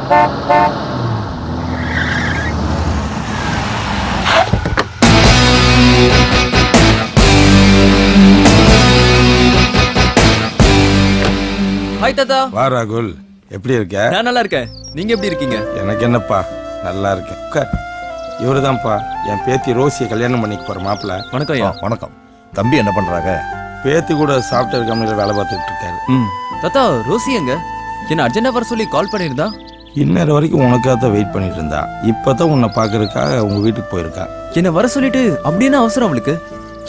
Hi தாத்தா. வா ராகுல், எப்படி இருக்க? நான் நல்லா இருக்கேன். நீங்க எப்படி இருக்கீங்க? எனக்கு என்னப்பா, நல்லா இருக்கேன். இவருதான்ப்பா என் பேத்தி ரோசியை கல்யாணம் பண்ணிக்க போற மாப்பிள்ள. வணக்கம் ஐயா. வணக்கம். தம்பி என்ன பண்றாங்க? பேத்தி கூட சாஃப்ட்வேர் கம்பெனியில் வேலை பார்த்துட்டு இருக்காரு. தாத்தா, ரோசி எங்க? என்ன அர்ஜென்டா வர சொல்லி கால் பண்ணியிருந்தா? இன்னொரு வரைக்கும் உனக்காக தான் வெயிட் பண்ணிட்டு இருந்தா. இப்பதான் உன்னை பாக்குறதுக்காக உங்க வீட்டுக்கு போயிருக்கா. என்ன வர சொல்லிட்டு அப்படின்னு அவசரம் அவளுக்கு?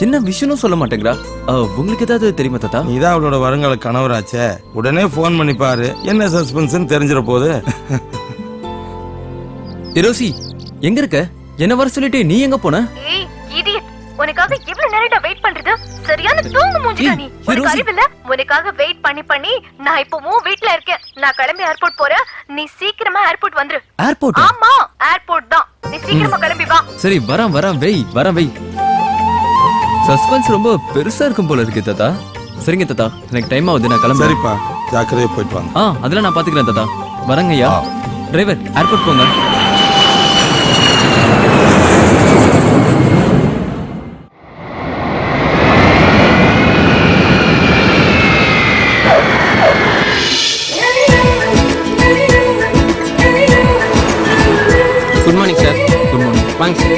என்ன விஷயம்னு சொல்ல மாட்டேங்கிறா. உங்களுக்கு ஏதாவது தெரியுமா தாத்தா? நீதான் அவளோட வருங்கால கணவராச்சே, உடனே போன் பண்ணி பாரு. என்ன சஸ்பென்ஸ் தெரிஞ்சிட போகுது. ரோசி எங்க இருக்க? என்ன வர சொல்லிட்டு நீ எங்க போன? உனக்காக எவ்வளவு நேரம்டா வெயிட் பண்றது? சரியான தூங்கு மூஞ்சிடா நீ. உனக்கு அறிவில்ல? உனக்காக வெயிட் பண்ணி நான் இப்பவும் வீட்ல இருக்கேன். நான் கிளம்பி ஏர்போர்ட் போறேன். நீ சீக்கிரமா ஏர்போர்ட் வந்துரு. ஏர்போர்ட்? ஆமா, ஏர்போர்ட் தான். நீ சீக்கிரமா கிளம்பி வா. சரி, வரேன் வெய். சஸ்பென்ஸ் ரொம்ப பெருசா இருக்கும் போல இருக்கு தாத்தா. சரிங்க தாத்தா, எனக்கு டைம் ஆகுது, நான் கிளம்புறேன். சரிப்பா, ஜாக்கிரதையா போயிட்டு வாங்க. அதெல்லாம் நான் பாத்துக்கிறேன் தாத்தா. வரேங்க ஐயா. டிரைவர், ஏர்போர்ட் போங்க. Good morning sir. Good morning. வாங்க சார்.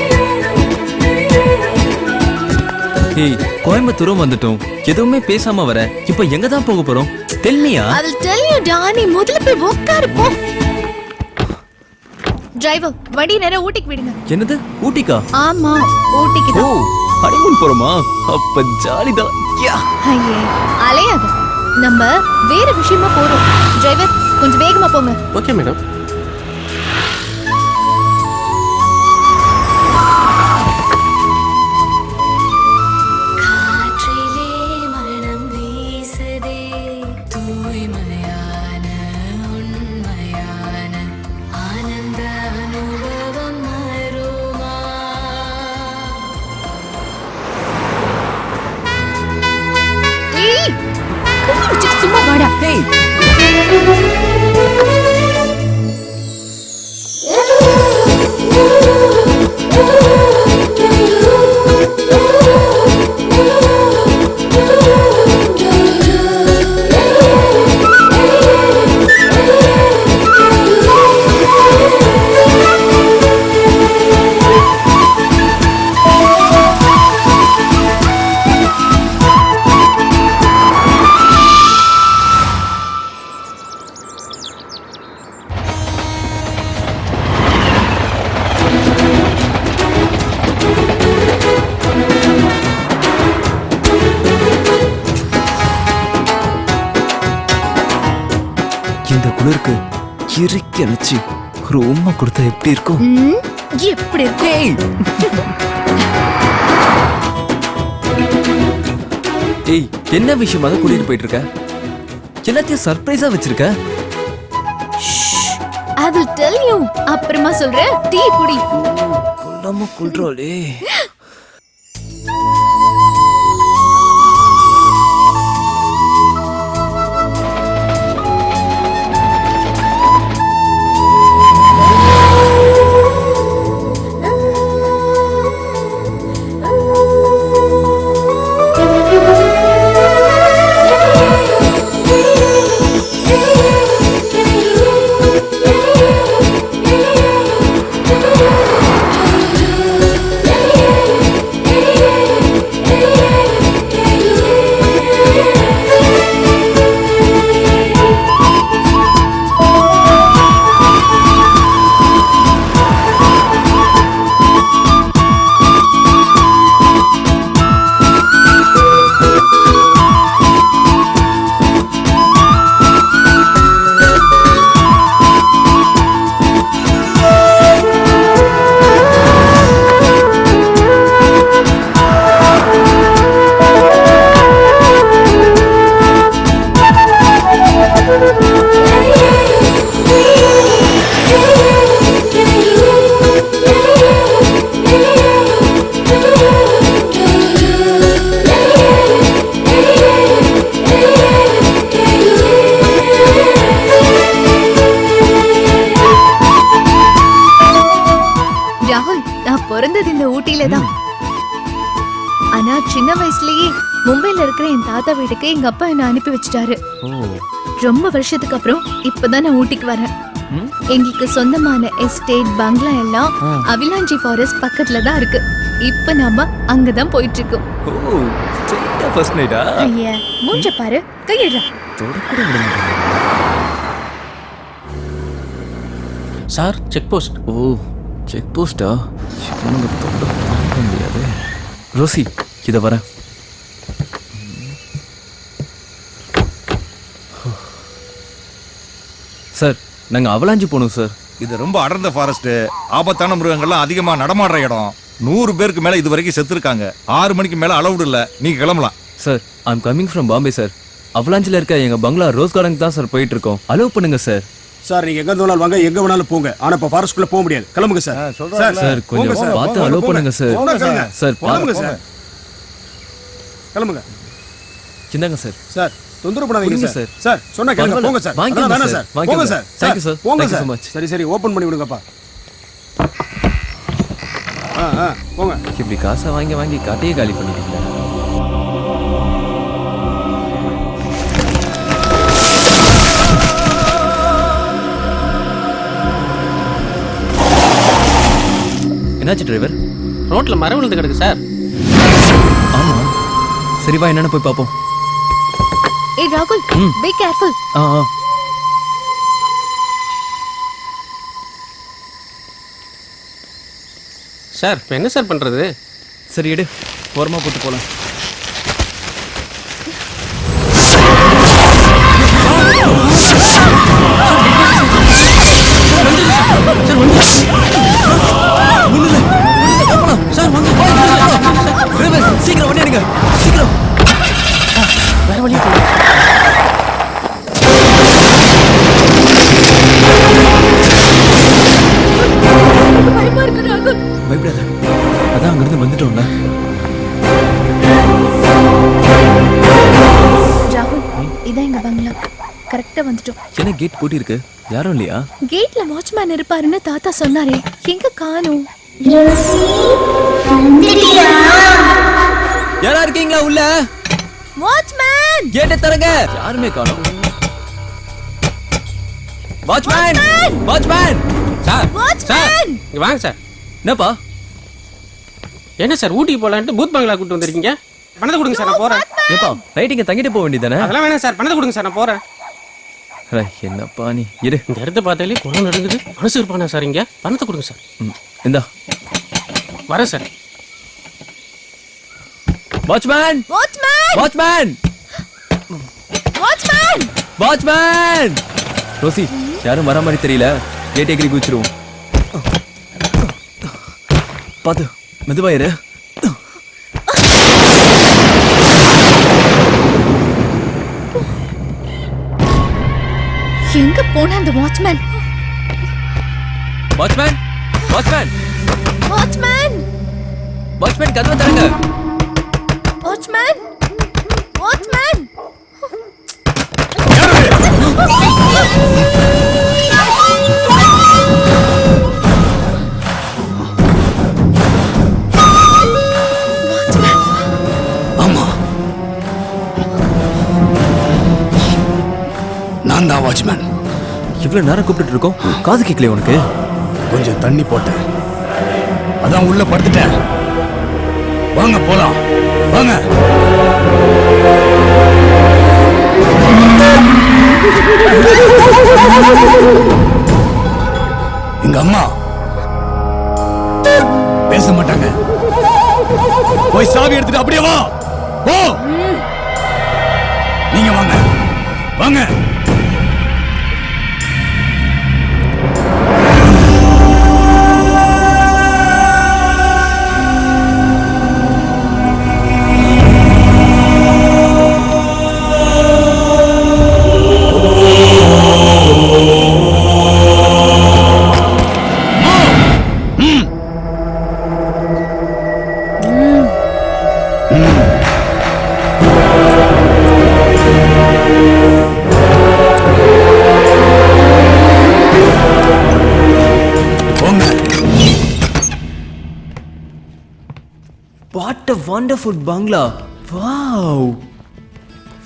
கோயம்புத்தூரும் வந்துட்டோம். எதுவுமே பேசாம வர. இப்ப எங்க தான் போக போறோம்? தெல்மியா? I'll tell you Danny. முதல்ல போய் உட்காரு போ. டிரைவர், வண்டி நேரா ஊட்டிக்கு விடுங்க. என்னது, ஊட்டிக்கா? ஆமா, ஊட்டிக்கு ஓ, தான். ஹனிமூன் போறோமா? அப்ப ஜாலிதான். ஐயே, அலையாத. நம்ம வேற விஷயமா போறோம். டிரைவர், கொஞ்சம் வேகமா போங்க. Okay madam. சும்மா வாடா. இந்த குளிருக்கு இறுக்கி அணைச்சு ஒரு உம்மா கொடுத்தா எப்படி இருக்கும்? எப்படி இருக்கு? என்ன விஷயமா தான் கூட்டிட்டு போயிட்டு இருக்க? எல்லாத்தையும் சர்ப்ரைஸா வச்சிருக்க. I will tell you. அப்புறமா சொல்றேன். டீ குடி. கொல்லாம குள்றோலே. மும்பைல தான். ஆனா சின்ன வயசுலயே மும்பைல இருக்கிற என் தாத்தா வீட்டுக்கு எங்க அப்பா என்ன அனுப்பி வச்சுட்டாரு. ஓ ரொம்ப வருஷத்துக்கு அப்புறம் இப்பதான் நான் ஊட்டிக்கு வரேன். எங்களுக்கு சொந்தமான எஸ்டேட் பங்களா எல்லாம் அவிலாஞ்சி ஃபாரஸ்ட் பக்கத்துல தான் இருக்கு. இப்ப நாம அங்கதான் போயிட்டு இருக்கோம். ஓ ஸ்ட்ரெயிட்டா ஃபர்ஸ்ட் நைட்டா? ஐயா மூஞ்ச பாரு, கையிடுறா. தொடக்கூட விட மாட்டேன். Sir check post. ஓ செக் போஸ்டா? இவனுங்க தொட பார்க்க முடியாது. ரோசி இதை வரேன். சார் நாங்கள் அவலாஞ்சி போகணும் சார். இது ரொம்ப அடர்ந்த ஃபாரஸ்ட், ஆபத்தான மிருகங்கள்லாம் அதிகமா நடமாடுற இடம். 100 பேருக்கு மேல இது வரைக்கும் செத்துருக்காங்க. 6 மணிக்கு மேல அலவுட் இல்ல, நீங்க கிளம்பலாம். Sir I'm coming from Bombay sir. அவலாஞ்சில் இருக்க எங்கள் பங்களா ரோஸ் கார்டன் தான் சார் போயிட்டு இருக்கோம். அலோவ் பண்ணுங்க சார். சார் நீங்க எங்க வேணாலும் வாங்க, எங்க வேணாலும் போங்க. ஆனா இப்ப ஃபாரஸ்ட்குள்ள போக முடியாது. கிளம்புங்க சார். சார் கொஞ்சம் பார்த்து அலோவ் பண்ணுங்க சார். சார் கிளம்புங்க சார். கிளம்புங்க. சிந்தாங்க சார். சார் தொந்தரவு பண்ணாதீங்க புரியுங்க சார். சார். சார் சொன்னா கேளுங்க. போங்க சார். வாங்கிக்கோங்க வேணாம் சார். சார். போங்க சார். Thank you, sir. போங்க Thank you so sir. much. சரி ஓபன் பண்ணி விடுங்கப்பா. போங்க. இப்படி காசை வாங்கி வாங்கி காட்டையே காலி பண்ணிட்டீங்களா? என்னாச்சு டிரைவர்? ரோட்ல மரம் விழுந்து கிடக்கு சார். ஆமா சரி வா என்னன்னு போய் பார்ப்போம். ஏய் ராகுல், பி கேர்ஃபுல். ஆ சார் இப்போ என்ன சார் பண்றது? சரி எடு, ஓரமா போட்டு போலாம். சீக்கிரம் வண்டி எடுங்க, சீக்கிரம். வேற வழி பயமா இருக்கு ராகுல். பயப்படாத, அதான் அங்கிருந்து வந்துட்டோம்ல. ராகுல் இதான் எங்க பங்களா. கரெக்டா வந்துட்டோம். என்ன கேட் பூட்டி இருக்கு? யாரும் இல்லையா? கேட்ல வாட்ச்மேன் இருப்பாருன்னு தாத்தா சொன்னாரே, எங்க காணோம்? யாரா இருக்கீங்களா உள்ள? வாட்ச்மேன் கேட்டை தரங்க. யாருமே காணோம். Watchman, watchman. Sir. Sir watchman இங்க வாங்க சார். என்னப்பா? என்ன சார் ஊட்டிக்கு போலான்ட்டு பூத் பங்களா கூட்டு வந்திருக்கீங்க? பணத்தை கொடுங்க சார், நான் போறேன். ஏப்பா ரைட்டிங்க தங்கிட்டு போக வேண்டியதானே? அதெல்லாம் வேணாம் சார், பணத்தை கொடுங்க சார், நான் போறேன். என்னப்பா நீ இரு. இந்த இடத்த பார்த்தாலே குளம் நடுங்குது. மனசு இருப்பானா சார் இங்க? பணத்தை கொடுங்க சார். இந்தா வரேன் sir. Watchman, watchman watchman, watchman. Watchman. Rosie யாரும் வர மாதிரி தெரியல, கேட் எகிரி குதிச்சிருவோம். பாத்து மெதுவா இரு. எங்க போன அந்த watchman? Watchman, watchman, watchman, watchman கதவை தரங்க. Watchman, watchman. ஆமா நான் தான் வாட்ச்மேன். இவ்வளவு நேரம் கூப்பிட்டு இருக்கோம், காது கேட்கல உனக்கு? கொஞ்சம் தண்ணி போட்டேன், அதான் உள்ள படுத்துட்டேன். வாங்க போலாம், வாங்க. எங்க அம்மா பேச மாட்டாங்க. போய் சாவி எடுத்துட்டு அப்படியே வா. போ. நீங்க வாங்க, வாங்க. வாட் a wonderful பங்களா. Wow,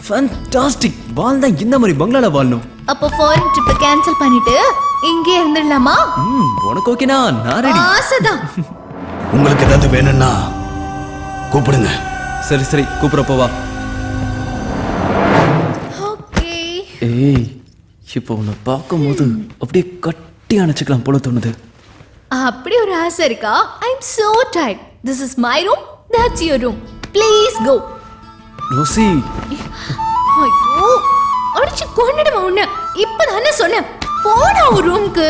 fantastic. வாழ்ந்தா இந்த மாதிரி பங்களால வாழணும். அப்போ ஃபாரின் ட்ரிப் கேன்சல் பண்ணிட்டு இங்கே இருந்துடலாமா? உனக்கு ஓகேனா? நான் ரெடி. ஆசைதான். உங்களுக்கு ஏதாவது வேணும்னா கூப்பிடுங்க. சரி சரி, கூப்பிடுறப்போ வா. ஓகே. ஏய், இப்போ உன்னை பார்க்கும்போது அப்படியே கட்டி அணைச்சிக்கலாம் போல தோணுது. அப்படி ஒரு ஆசை இருக்கா? I'm so tired. This is my room. That's your room. Please go. Rosie, ஐயோ, அடிச்சு கொன்னுடுமா உன்னை. இப்பதானே சொன்னேன், போடா ஒரு ரூம்க்கு.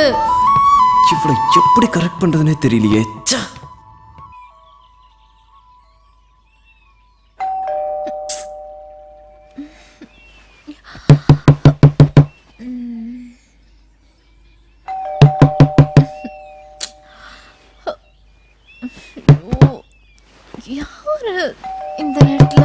இவளை எப்படி கரெக்ட் பண்றதுனே தெரியலையே. ச்சே. யாரு இந்த நேரத்துல?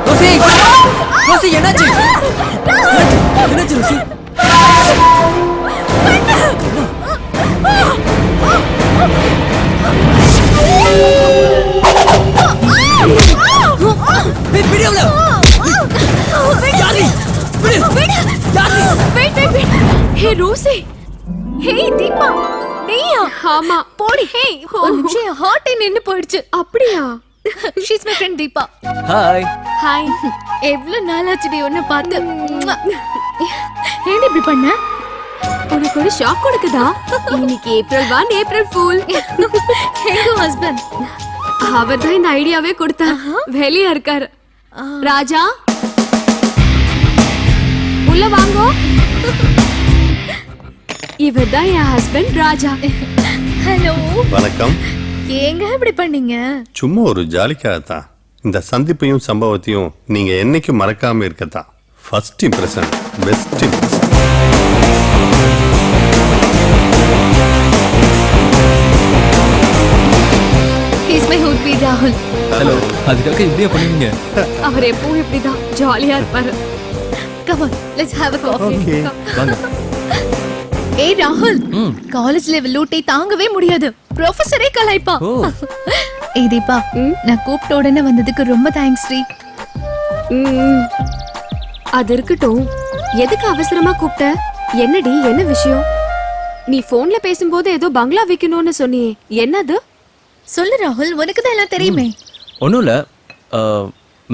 ரோசி, ரோசி, என்னாச்சு? என்னாச்சு ரோசி? ஏய், விடு அவளை. ஹே ரோசி, ஹே தீபா, நீயா? ஆமா, போடி. ஹே, ஒரு நிமிஷம் என் ஹார்ட் நின்னு போயிடுச்சு. அப்படியா? She's my friend Deepa. Hi. Hi. எவ்வளவு நாளாச்சுடி உன்னை பார்த்து. ஏன் இப்படி பண்ண? உனக்கு ஒரு ஷாக் கொடுக்குதா? இன்னைக்கு ஏப்ரல் 1 ஏப்ரல் ஃபூல். எங்க ஹஸ்பண்ட்? அவர் தான் இந்த ஐடியாவே கொடுத்தார். வெளியா இருக்காரு. ராஜா, உள்ள வாங்கோ. இவர் தான் என் ஹஸ்பண்ட் ராஜா. ஹலோ. வணக்கம். ஏங்க இப்படி பண்ணீங்க? சும்மா ஒரு ஜாலிக்காகத்தான். இந்த சந்திப்பையும் சம்பவத்தையும் நீங்க என்னைக்கு மறக்காம இருக்கத்தான். First impression best impression. He's my would be ராகுல். ஹலோ. அதுக்காக இப்படியே பண்ணுவீங்க? அவர் எப்பவும் இப்படிதான் ஜாலியா இருப்பாரு. Come on, let's have a coffee. வாங்க. ஏய் ராகுல், காலேஜ் லெவல் லூட்டை தாங்கவே முடியாது. ப்ரொஃபசரே கலாய்ப்பா. ஓ. ஏய் தீபா, நான் கூப்பிட்ட உடனே வந்ததுக்கு ரொம்ப தேங்க்ஸ் டி. அது இருக்கட்டும், எதுக்கு அவசரமா கூப்பிட்ட? என்னடி, என்ன விஷயம்? நீ போன்ல பேசும்போது ஏதோ பங்களா விக்கணும்னு சொன்னியே, என்னது? சொல்லு ராகுல், உனக்கு தான் எல்லாம் தெரியுமே. ஒன்றும் இல்லை,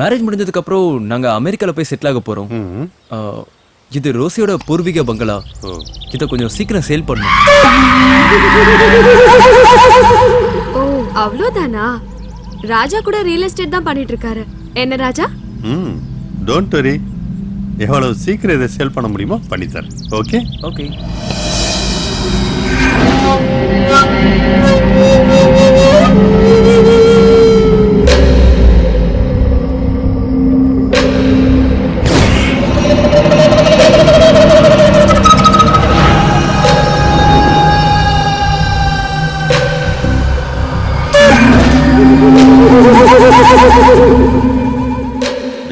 மேரேஜ் முடிஞ்சதுக்கு அப்புறம் நாங்கள் அமெரிக்காவில் போய் செட்டில் ஆக போகிறோம். இது ரோசியோட பூர்வீக பங்களா. இதை கொஞ்சம் சீக்கிரம் சேல் பண்ணணும். ஓ, அவ்வளோதானா? ராஜா கூட ரியல் எஸ்டேட் தான் பண்ணிட்டு இருக்காரு. என்ன ராஜா? டோன்ட் வரி, எவ்வளவு சீக்கிரம் இதை சேல் பண்ண முடியுமோ பண்ணித்தரேன். Okay okay.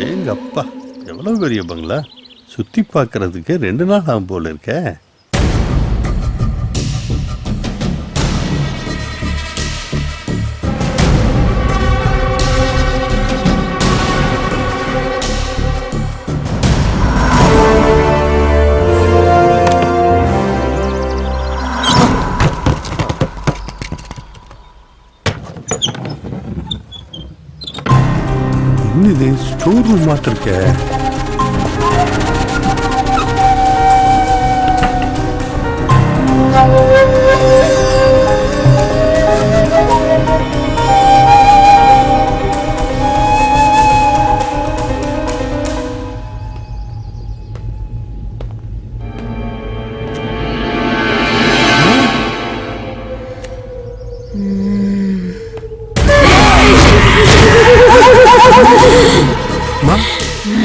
எங்க அப்பா, எவ்வளவு பெரிய பங்களா! சுத்தி பார்க்கறதுக்கு 2 நாள் ஆகும் போல இருக்க. இது ஸ்டோர் ரூம் மாத்த இருக்க.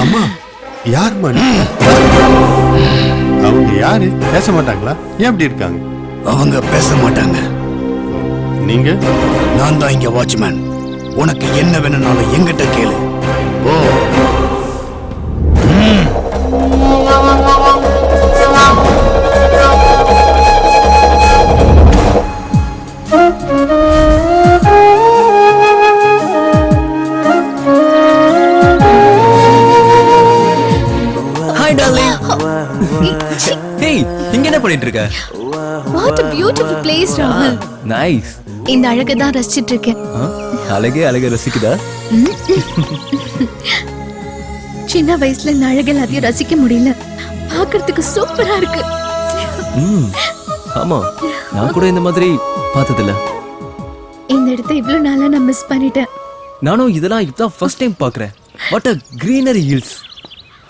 அம்மா, யார் மணி? அவங்க யாரு? பேச மாட்டாங்களா? ஏன் அப்படி இருக்காங்க? அவங்க பேச மாட்டாங்க. நீங்க? நான் தான் இங்க வாட்ச்மேன். உனக்கு என்ன வேணும்னாலும் எங்கிட்ட கேளு. போ. Hi darling. ஹேய், இங்க என்ன பண்ணிட்டு இருக்க? வாட் a beautiful place ராகுல். நைஸ். இந்த அழகை தான் ரசிச்சிட்டு இருக்கேன். அழகே ரசிக்குதா? சின்ன வயசுல இந்த அழகு எல்லாத்தையும் ரசிக்க முடியல. பார்க்கிறதுக்கு சூப்பரா இருக்கு. ஆமா, நான் கூட இந்த மாதிரி பார்த்ததில்ல. இந்த இடத்தை இவ்வளவு நாளா நான் மிஸ் பண்ணிட்டேன். நானும் இதெல்லாம் இப்பதான் ஃபர்ஸ்ட் டைம் பார்க்கறேன். What a greenery hills.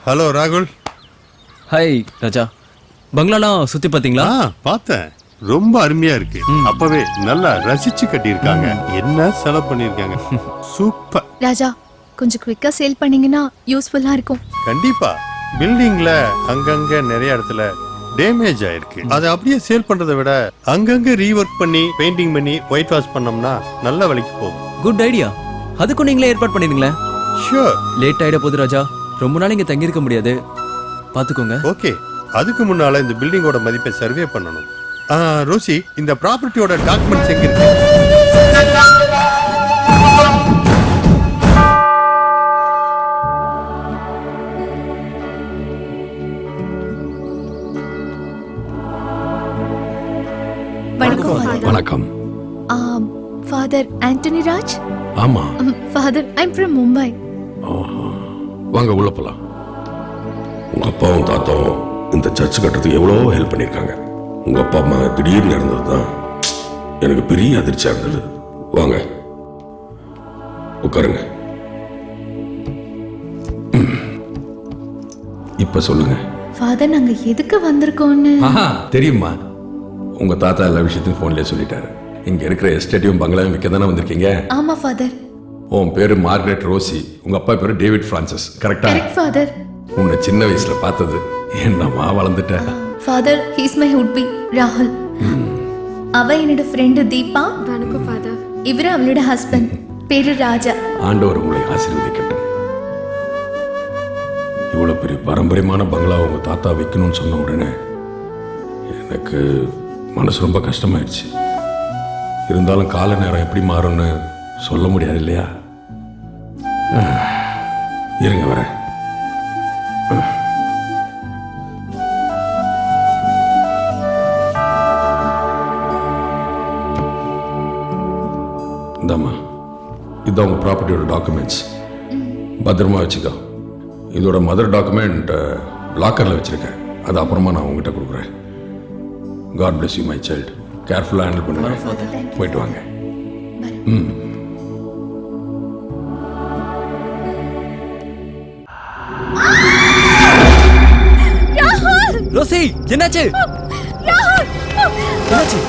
Hello ராகுல். ஹாய் ராஜா. பங்களாலாம் சுத்தி பாத்தீங்களா? பார்த்தேன். ரொம்ப அருமையா இருக்கு. அப்பவே நல்லா ரசிச்சு கட்டியிருக்காங்க. என்ன செலவு பண்ணிருக்காங்க. சூப்பர். ராஜா, கொஞ்சம் குவிக்கா சேல் பண்ணீங்கன்னா யூஸ்ஃபுல்லா இருக்கும். கண்டிப்பா. பில்டிங்ல அங்கங்க நிறைய இடத்துல டேமேஜ் ஆயிருக்கு. அதை அப்படியே சேல் பண்றதை விட அங்கங்க ரீவொர்க் பண்ணி பெயிண்டிங் பண்ணி ஒயிட் வாஷ் பண்ணோம்னா நல்ல விலைக்கு போகும். Good idea. அதுக்கும் நீங்களே ஏற்பாடு பண்ணிருங்களே. ஷூர். லேட் ஆயிட போகுது ராஜா. ரொம்ப நாள் இங்க தங்கி இருக்க முடியாது. பாத்துக்கோங்க. ஓகே. அதுக்கு முன்னால இந்த பில்டிங்கோட மதிப்பை சர்வே பண்ணணும். ரோசி, இந்த ப்ராப்பர்ட்டியோட டாக்குமெண்ட்ஸ் எங்க இருக்கு? வணக்கம். ஃபாதர் ஆண்டனி ராஜ். ஆமா. Father, I'm from Mumbai. வாங்க உள்ள போலாம். உங்க அப்பாவும் தாத்தாவும் இந்த சர்ச் கட்டுறதுக்கு எவ்வளவோ ஹெல்ப் பண்ணிருக்காங்க. உங்க அப்பா அம்மா திடீர்னு இருந்ததுதான் எனக்கு பெரிய அதிர்ச்சியா இருந்தது. வாங்க உட்காருங்க. இப்ப சொல்லுங்க. ஃபாதர், நாங்க எதுக்கு வந்திருக்கோம்னு தெரியுமா? உங்க தாத்தா எல்லா விஷயத்தையும் போன்லயே சொல்லிட்டாரு. இங்க இருக்கிற எஸ்டேட்டையும் பங்களாவையும் விற்க தானே வந்திருக்கீங்க? ஆமா ஃபாதர். உன் பேரு மார்கரெட் ரோசி, உங்க அப்பா பேரு டேவிட் பிரான்சிஸ். கரெக்டா? Correct father. உன்னை சின்ன வயசுல பார்த்தது என்னம்மா வளர்ந்துட்ட. Father, he is my would be ராகுல். அவ என்னோட ஃப்ரெண்ட் தீபா. வணக்கம் ஃபாதர். இவரு அவளோட ஹஸ்பண்ட், பேரு ராஜா. ஆண்டவர் உங்களை ஆசீர்வதிக்கட்டும். இவ்வளவு பெரிய பாரம்பரியமான பங்களா உங்க தாத்தா வைக்கணும்னு சொன்ன உடனே எனக்கு மனசு ரொம்ப கஷ்டமாயிடுச்சு. இருந்தாலும் கால நேரம் எப்படி மாறும்னு சொல்ல முடியாது இல்லையா? இருங்க வரேன். இந்தாம்மா, இதுதான் உங்க ப்ராப்பர்ட்டியோட டாக்குமெண்ட்ஸ். பத்திரமா வச்சுக்கோ. இதோட மதர் டாக்குமெண்ட் லாக்கரில் வச்சிருக்கேன். அது அப்புறமா நான் உங்ககிட்ட கொடுக்குறேன். God bless you my child. கேர்ஃபுல்லாக ஹேண்டில் பண்ணுங்க. போயிட்டு வாங்க. ரோசி, என்னாச்சு? என்னாச்சு?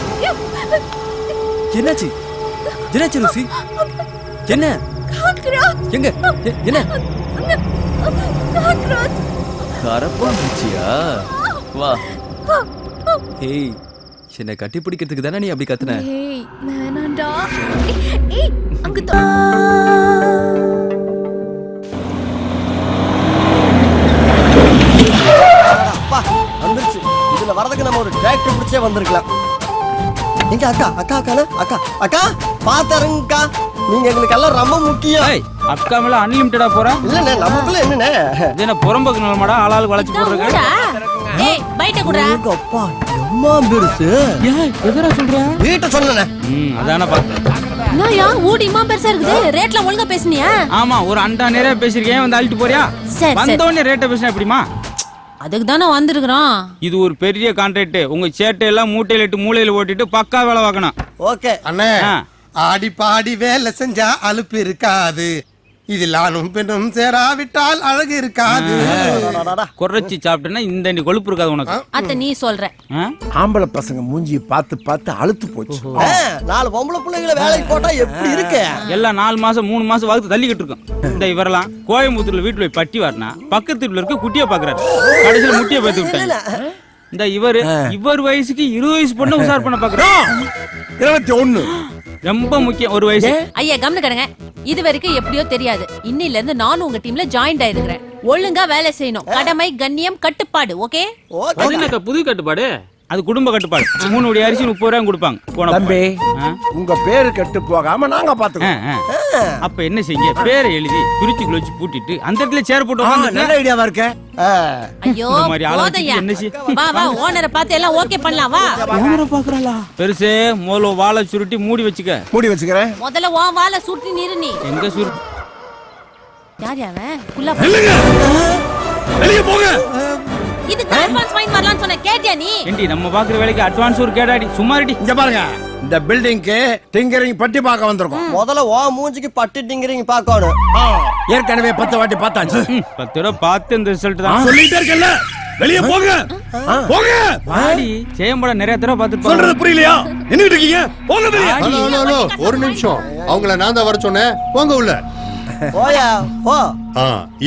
என்னாச்சு? என்னாச்சு ரோசி? என்ன? எங்க? என்ன? கரப்பாம்பூச்சியா? வா. ஏய், என்ன கட்டி பிடிக்கிறதுக்கு தானே நீ அப்படி கத்துன? ஏய், வேணாம்டா. ஏய், அங்க வந்துருச்சு. இதுல வரதுக்கு நம்ம ஒரு டிராக்டர் பிடிச்சே வந்திருக்கலாம். எங்க அக்கா அக்கா அக்கா அக்கா அக்கா பாத்தருங்கக்கா, நீங்க எங்களுக்கு எல்லாம் ரொம்ப முக்கியம். அக்கா மேல அன்லிமிட்டடா போற? இல்லண்ணே, நமக்குள்ள என்னண்ணே என்ன புறம்போக்கு நிலமாடா ஆளாளுக்கு வளைச்சு போடுறீங்க? ஏய், பைட்ட குடுறா. அப்பா, எம்மா பெருசு. ஏய், எதரா சொல்ற? வீட்டை சொன்னனே. அதானே பார்த்தேன். நாயா ஊடிமா பெருசா இருக்குது. ரேட்ல ஒழுங்கா பேசுனியா? ஆமா, ஒரு அண்டா நிறைய பேசிருக்கேன். வந்து அழிட்டு போறியா? வந்தோடனே ரேட்டை பேசினா எப்படிமா? அதுக்கு தானே வந்திருக்கிறோம். இது ஒரு பெரிய கான்ட்ராக்ட். உங்க சேட்டை எல்லாம் மூட்டையில இட்டு மூளையில ஓட்டிட்டு பக்கா வேலை பார்க்கணும். ஓகே அண்ணே, ஆடி பாடி வேலை செஞ்சா அலுப்பு இருக்காது. இதில் ஆணும் பெண்ணும் சேராவிட்டால் அழகு இருக்காது. குறைச்சி சாப்பிட்டேன்னா இந்த கொழுப்பு இருக்காது உனக்கு. அத்த நீ சொல்ற. ஆம்பளை பசங்க மூஞ்சி பார்த்து பார்த்து அழுத்து போச்சு. 4 பொம்பளை பிள்ளைகளை வேலைக்கு போட்டா எப்படி இருக்கு? எல்லாம் 4 மாசம் 3 மாசம் வகுத்து தள்ளிக்கிட்டு இருக்கும். இந்த இவரெல்லாம் கோயம்புத்தூர்ல வீட்டுல போய் பட்டி வாரினா பக்கத்து வீட்டுல இருக்க குட்டியை பாக்குறாரு. கடைசியில முட்டியை பார்த்து விட்டாங்க. இந்த இவர் வயசுக்கு 20 வயசு பொண்ணு உசார் பண்ண பாக்குறோம். 21 ரொம்ப முக்கியம் ஒரு வயசு. ஐயா கம்னு கடங்க. இது வரைக்கும் எப்படியோ தெரியாது. இன்னில இருந்து நானும் உங்க டீம்ல ஜாயின் ஆயிருக்கிறேன். ஒழுங்கா வேலை செய்யணும். கடமை, கண்ணியம், கட்டுப்பாடு. ஓகே? அது என்னக்கா புது கட்டுப்பாடு? அது குடும்ப கட்டுப்பாடு. 3 கோடி அரிசி 30 ரூபாய் கொடுப்பாங்க. போன தம்பி உங்க பேரு கெட்டு போகாம நாங்க பாத்துக்கோம். அப்ப என்ன செய்யுங்க, பேரை எழுதி குறிச்சுக்குள்ள வச்சு பூட்டிட்டு அந்த இடத்துல சேர் போட்டு உட்கார்ந்து. நல்ல ஐடியாவா இருக்க. ஐயோ போதையா. வா வா ஓனரை பார்த்து எல்லாம் ஓகே பண்ணலாம். வா ஓனரை பாக்குறாளா? பெருசே முதல்ல வாழை சுருட்டி மூடி வச்சுக்க. மூடி வச்சுக்கிறேன். முதல்ல உன் வாழை சுருட்டி நிறு. நீ எங்க சுருட்டி? யார் அவன்? குல்லா வெளிய போங்க. இதுக்கு அட்வான்ஸ் ஃபைன் வரலாம்னு சொன்ன கேட்டியா நீ? ஏண்டி நம்ம பாக்குற வேலைக்கு அட்வான்ஸ் ஒரு கேடாடி. சும்மா ரெடி. இங்க பாருங்க, இந்த பில்டிங்க்கு டிங்கரிங் பட்டி பார்க்க வந்திருக்கோம். முதல்ல ஓ மூஞ்சிக்கு பட்டு டிங்கரிங் பார்க்கணும். ஏற்கனவே 10 வாட்டி பார்த்தாச்சு. 10 தடவை பார்த்து இந்த ரிசல்ட் தான் சொல்லிட்டே இருக்கல. வெளிய போங்க. போங்க. பாடி சேம்பட நிறைய தடவை பார்த்து சொல்றது புரியலையா? என்னிட்டு இருக்கீங்க? போங்க வெளிய. ஹலோ ஒரு நிமிஷம். அவங்கள நான் தான் வர சொன்னேன். போங்க உள்ள. போயா போ.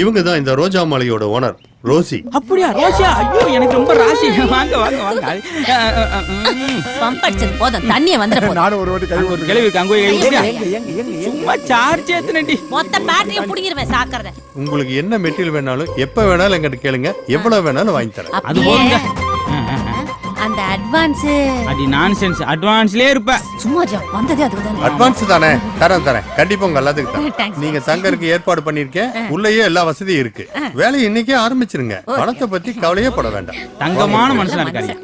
இவங்க தான் இந்த ரோஜா மாலையோட ஓனர் ரோசி. அப்படியா? ரோசியா? ஐயோ எனக்கு ரொம்ப ராசி. வாங்க வாங்க வாங்க. பம்ப் அடிச்சது போதும். தண்ணிய வந்துற போதும். நானும் ஒரு வாட்டி கை ஓட்டு. கிளவி கங்கோய் எங்க சும்மா சார்ஜ் ஏத்துனடி. மொத்த பேட்டரிய புடிங்கிருவேன் சாக்கறத. உங்களுக்கு என்ன மெட்டீரியல் வேணாலும் எப்ப வேணாலும் என்கிட்ட கேளுங்க. எவ்வளவு வேணாலும் வாங்கி தரேன். அது போங்க. அந்த அட்வான்ஸ் அடி நான்சென்ஸ். அட்வான்ஸ்லயே இருப்ப. சும்மா ஜா வந்ததே அதுக்கு தானே. அட்வான்ஸ் தானே? தரேன். கண்டிப்பா உங்க எல்லாத்துக்கும் தரேன். Thanks. நீங்க தங்கருக்கு ஏற்பாடு பண்ணிருக்கேன். உள்ளேயே எல்லா வசதியும் இருக்கு. வேலையை இன்னைக்கே ஆரம்பிச்சிருங்க. பணத்தை பத்தி கவலையே பட வேண்டாம். தங்கமான மனுஷனா இருக்காரு.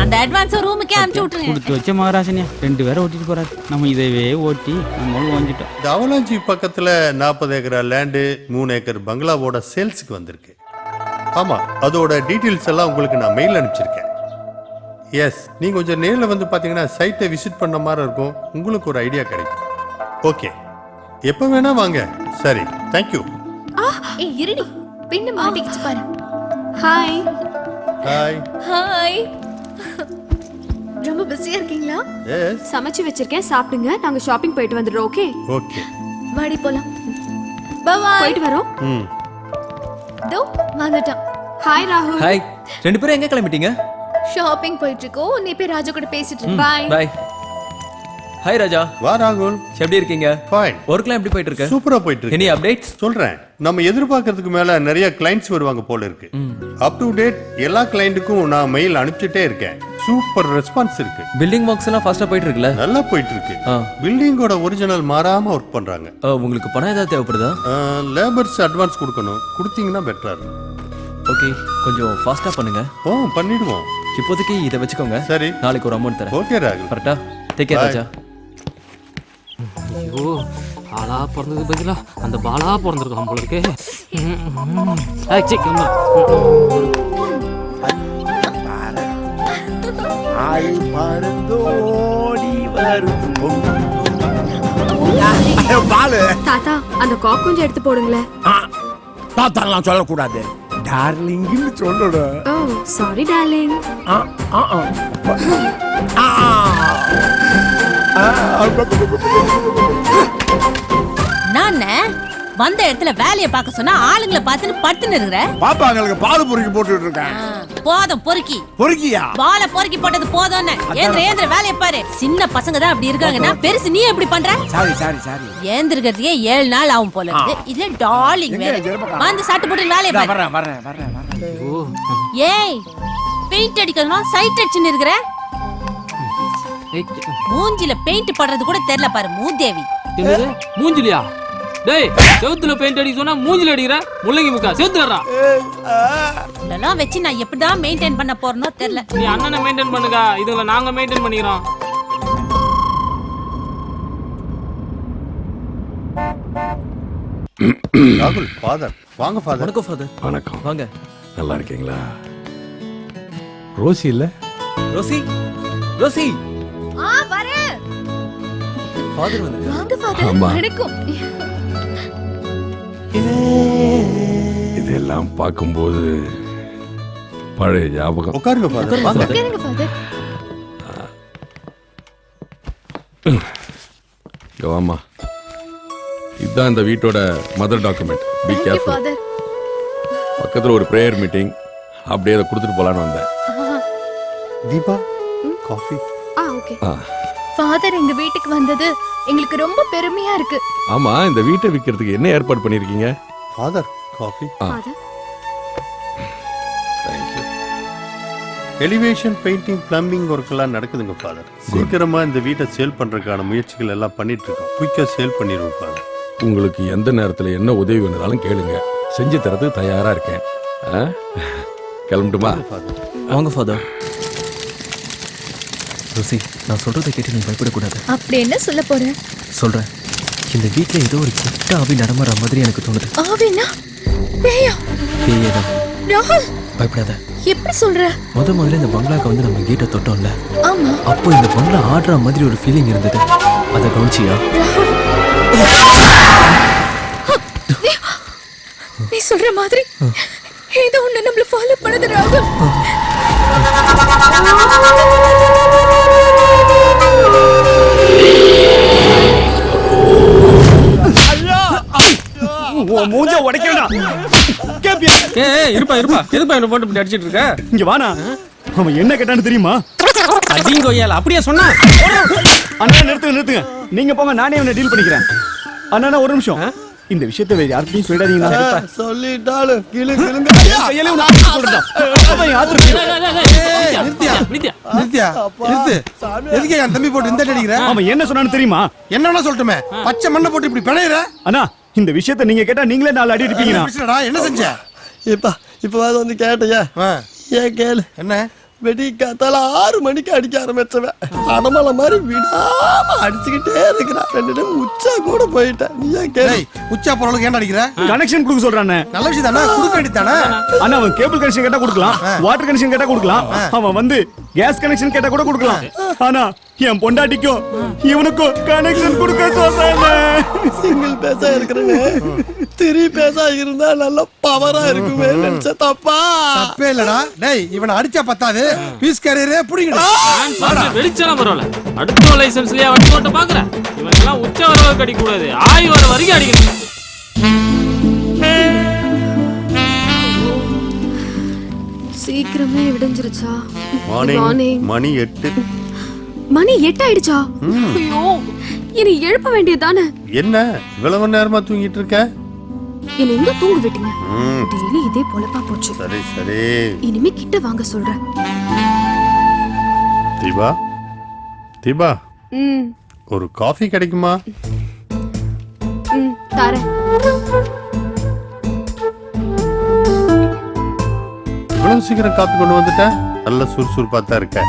அந்த அட்வான்ஸ் ரூமுக்கே அனுப்பிச்சு விட்டுருங்க. கொடுத்து வச்ச மகாராசனியா 2 பேரை ஓட்டிட்டு போறாரு. நம்ம இதவே ஓட்டி நம்ம வாங்கிட்டோம். இந்த அவலாஞ்சி பக்கத்துல 40 ஏக்கர் லேண்டு 3 ஏக்கர் பங்களாவோட சேல்ஸுக்கு வந்திருக்கு. ஆமா, அதோட டீட்டெயில்ஸ் எல்லாம் உங்களுக்கு நான் மெயில் அனுப்பிச்சிருக்கேன். எஸ், நீங்க கொஞ்சம் நேரில் வந்து பாத்தீங்கன்னா சைட்டை விசிட் பண்ண மாதிரி இருக்கும். உங்களுக்கு ஒரு ஐடியா கிடைக்கும். ஓகே, எப்ப வேணா வாங்க. சரி, தேங்க்யூ. ஏய் இருடி, பின்ன மாட்டிக்கிச்சு பாரு. ஹாய். ஹாய். ஹாய். ரொம்ப பிஸியா இருக்கீங்களா? எஸ். சமைச்சு வச்சிருக்கேன், சாப்பிடுங்க. நாங்க ஷாப்பிங் போயிட்டு வந்துடுறோம். ஓகே? ஓகே. வாடி போலாம். Bye bye. போயிட்டு வரோம். தோ வந்துட்டான். ஹாய் ராகுல். ஹாய். 2 பேரும் எங்க கிளம்பிட்டீங்க? ஷாப்பிங் போயிட்டு இருக்கோம். நீ போய் ராஜா கூட பேசிட்டு இரு. பை. பை. ஹாய் ராஜா. வா ராகுல். எப்படி இருக்கீங்க? ஃபைன். ஒர்க்லாம் எப்படி போயிட்டு இருக்கு? சூப்பரா போயிட்டு இருக்கு. Any updates? சொல்றேன். நம்ம எதிர்பார்க்கறதுக்கு மேல நிறைய கிளைண்ட்ஸ் வருவாங்க போல இருக்கு. அப் டு டேட் எல்லா கிளைண்ட்டுக்கும் நான் மெயில் அனுப்பிச்சிட்டே இருக்கேன். சூப்பர் ரெஸ்பான்ஸ் இருக்கு. பில்டிங் ஒர்க்ஸ் எல்லாம் ஃபாஸ்டா போயிட்டு இருக்குல்ல? நல்லா போயிட்டு இருக்கு. பில்டிங்கோட ஒரிஜினல் மாறாம ஒர்க் பண்றாங்க. உங்களுக்கு பணம் ஏதாவது தேவைப்படுதா? லேபர்ஸ் அட்வான்ஸ் கொடுக்கணும். கொடுத்தீங்கன்னா பெட்டரா இருக்கும். ஓகே, கொஞ்சம் ஃபாஸ்டா பண்ணுங்க. பண்ணிடுவோம். இப்போதைக்கு இதை வச்சுக்கோங்க. சரி, நாளைக்கு ஒரு அமௌண்ட் தரேன். ஓகே ராகுல். கரெக்டா? டேக் கேர் ராஜா. ஐயோ, ஆளா பிறந்தது பதிலா அந்த பாலா பிறந்திருக்கான் போல இருக்கு. தாத்தா, அந்த காக் கொஞ்சம் எடுத்து போடுங்களேன். தாத்தாலாம் சொல்லக்கூடாது, டார்லிங்னு சொல்லணும். ஓ சாரி டார்லிங். நானே வந்த இடத்துல வேலைய பார்க்க சொன்னா ஆளுங்களை பார்த்துன்னு படுத்துன்னு இருக்கிற. பாப்பாங்களுக்கு பால் பொறுக்கி போட்டுட்டு இருக்கேன். போதும் பொறுக்கி. பொறுக்கியா? பால பொறுக்கி போட்டது போதும்னு. ஏந்திர வேலைய பாரு. சின்ன பசங்க தான் அப்படி இருக்காங்கன்னா பெருசு நீ எப்படி பண்ற? சாரி. ஏந்திரக்கிறதுக்கே 7 நாள் ஆகும் போல இருக்கு. இதுல டார்லிங் வேற. வந்து சாட்டு போட்டு வேலைய பாரு. வரேன். ஏய், பெயிண்ட் அடிக்கணும் சைட் அடிச்சுன்னு இருக்கிற. மூஞ்சில பெயிண்ட் படுறது கூட தெரியல பாரு மூதேவி. என்னது மூஞ்சிலியா? டேய், செவுத்துல பெயிண்ட் அடிக்க சொன்னா மூஞ்சில அடிக்கிற. முள்ளங்கி முக்கா செவுத்துறா. இதெல்லாம் வச்சு நான் எப்படிதான் மெயின்டைன் பண்ண போறனோ தெரியல. நீ அண்ணனை மெயின்டைன் பண்ணுங்க, இதுல நாங்க மெயின்டைன் பண்ணிக்கிறோம். ராகுல், ஃபாதர். வாங்க ஃபாதர். வணக்கம் ஃபாதர். வணக்கம். வாங்க. நல்லா இருக்கீங்களா? ரோசி இல்ல? ரோசி. வரேன். ஃபாதர் வந்து. வாங்க ஃபாதர். ஆமா. வணக்கம். இதெல்லாம் பார்க்கும்போது பழைய ஞாபகம். உட்காருங்க ஃபாதர். வாங்க. உட்காருங்க ஃபாதர். ஆமா, இதுதான் இந்த வீட்டோட mother document. Be careful. Father. பக்கத்துல ஒரு பிரேயர் மீட்டிங், அப்படியே அதை கொடுத்துட்டு போலான்னு வந்தேன். தீபா, காஃபி. ஓகே. ஃபாதர் எங்க வீட்டுக்கு வந்தது எங்களுக்கு ரொம்ப பெருமையா இருக்கு. ஆமா, இந்த வீட்டை விற்கிறதுக்கு என்ன ஏற்பாடு பண்ணிருக்கீங்க? Father coffee. Father thank you. Elevation painting plumbing work எல்லாம் நடக்குதுங்க ஃபாதர். சீக்கிரமா இந்த வீட்டை சேல் பண்றதுக்கான முயற்சிகள் எல்லாம் பண்ணிட்டு இருக்கோம். குயிக்கா சேல் பண்ணிடுவோம் ஃபாதர். உங்களுக்கு எந்த நேரத்துல என்ன உதவி வேணும்னாலும் கேளுங்க, செஞ்சு தரதுக்கு தயாரா இருக்கேன். கிளம்பட்டுமா? வாங்க ஃபாதர். ரோசி, நான் சொல்றதை கேட்டு நீ பயப்படக்கூடாது. அப்படி என்ன சொல்ல போற? சொல்றேன். இந்த வீட்ல ஏதோ ஒரு கெட்ட ஆவி நடமாற மாதிரி எனக்கு தோணுது. ஆவினா? பேயா? பேயேதான். ராகுல், பயப்படாத. எப்படி சொல்ற? முதல்ல இந்த பங்களாக்கு வந்து நம்ம கேட்டை தொட்டோம்ல, ஆமா. அப்போ இந்த பங்களா ஆடுற மாதிரி ஒரு ஃபீலிங் இருந்தது. அதை கவனிச்சியா? ராகுல், நீ சொல்ற மாதிரி ஏதோ ஒண்ணு நம்மள ஃபாலோ பண்ணுது ராகுல். மூஞ்ச உடைக்கடா. கேப்பியா? இருப்பா இருப்பா. எதுப்பா என்ன போட்டு இப்படி அடிச்சிட்டு இருக்க? இங்க வானா. அவன் என்ன கேட்டான்னு தெரியுமா? அடிங்கோயால அப்படியே சொன்னா. அண்ணா நிறுத்துங்க. நீங்க போங்க, நானே அவனை டீல் பண்ணிக்கிறேன். அண்ணா ஒரு நிமிஷம். இந்த விஷயத்தை வேற யார்கிட்டயும் சொல்லிடாதீங்களா? சொல்லிட்டாலும் கிளு கிளுங்க. தம்பி போட்டு இந்த அடிக்கிற. அவன் என்ன சொன்னான்னு தெரியுமா? என்ன சொல்லட்டுமே? பச்சை மண்ணை போட்டு இப்படி பிணையிற. அண்ணா, இந்த விஷயத்தை நீங்க கேட்டா நீங்களே 4 அடி அடிப்பீங்க. என்ன செஞ்ச? இப்ப வந்து கேட்டையா? ஏன் கேளு. என்ன? வெடி காத்தால 6 மணிக்கு அடிக்க ஆரம்பிச்சவன் அடமலை மாதிரி விடாம அடிச்சுக்கிட்டே இருக்கிறான். 2 டைம் உச்சா கூட போயிட்டேன். நீ ஏன் கேளு. உச்சா போறவங்களுக்கு ஏன் அடிக்கிற? கனெக்ஷன் கொடுக்க சொல்றானே. நல்ல விஷயம் தானே, கொடுக்க வேண்டியதானே. அண்ணா, அவன் கேபிள் கனெக்ஷன் கேட்டா கொடுக்கலாம், வாட்டர் கனெக்ஷன் கேட்டா கொடுக்கலாம், அவன் வந்து கேஸ் கனெக்ஷன் கேட்டா கூட கொடுக்கலாம். ஆனா என் பொண்டாட்டிக்கும் இவனுக்கும் கனெக்ஷன் கொடுக்க சொல்றானே. சிங்கிள் பேசா இருக்கிறேன்னு 3 பேசா இருந்தா நல்ல பவரா இருக்குமே நினைச்ச தப்பா. தப்பே இல்லடா. டேய், இவனை அடிச்சா பத்தாது, பீஸ் கேரியரே புடிங்கடா. வெளிச்சலாம் பரவாயில்ல. அடுத்த லைசென்ஸ்லயே வண்டி ஓட்ட பாக்குறேன். இவனெல்லாம் உச்ச வரவுக்கு அடிக்க கூடாது, ஆய் வர வரைக்கும் அடிக்கணும். சீக்கிரமே விடிஞ்சிருச்சா? மணி 8. மணி 8 ஆயிடுச்சா? ஐயோ, இனி எழுப்ப வேண்டியதானே. என்ன இவ்வளவு நேரமா தூங்கிட்டு இருக்க? என்ன எங்க தூங்க விட்டீங்க? டெய்லி இதே பொழப்பா போச்சு. சரி சரி, இனிமே கிட்ட வாங்க சொல்றேன். தீபா, ம் ஒரு காஃபி கிடைக்குமா? ம் தரேன். இவ்வளவு சீக்கிரம் காப்பி கொண்டு வந்துட்ட? நல்ல சுறுசுறுப்பா தான் இருக்க.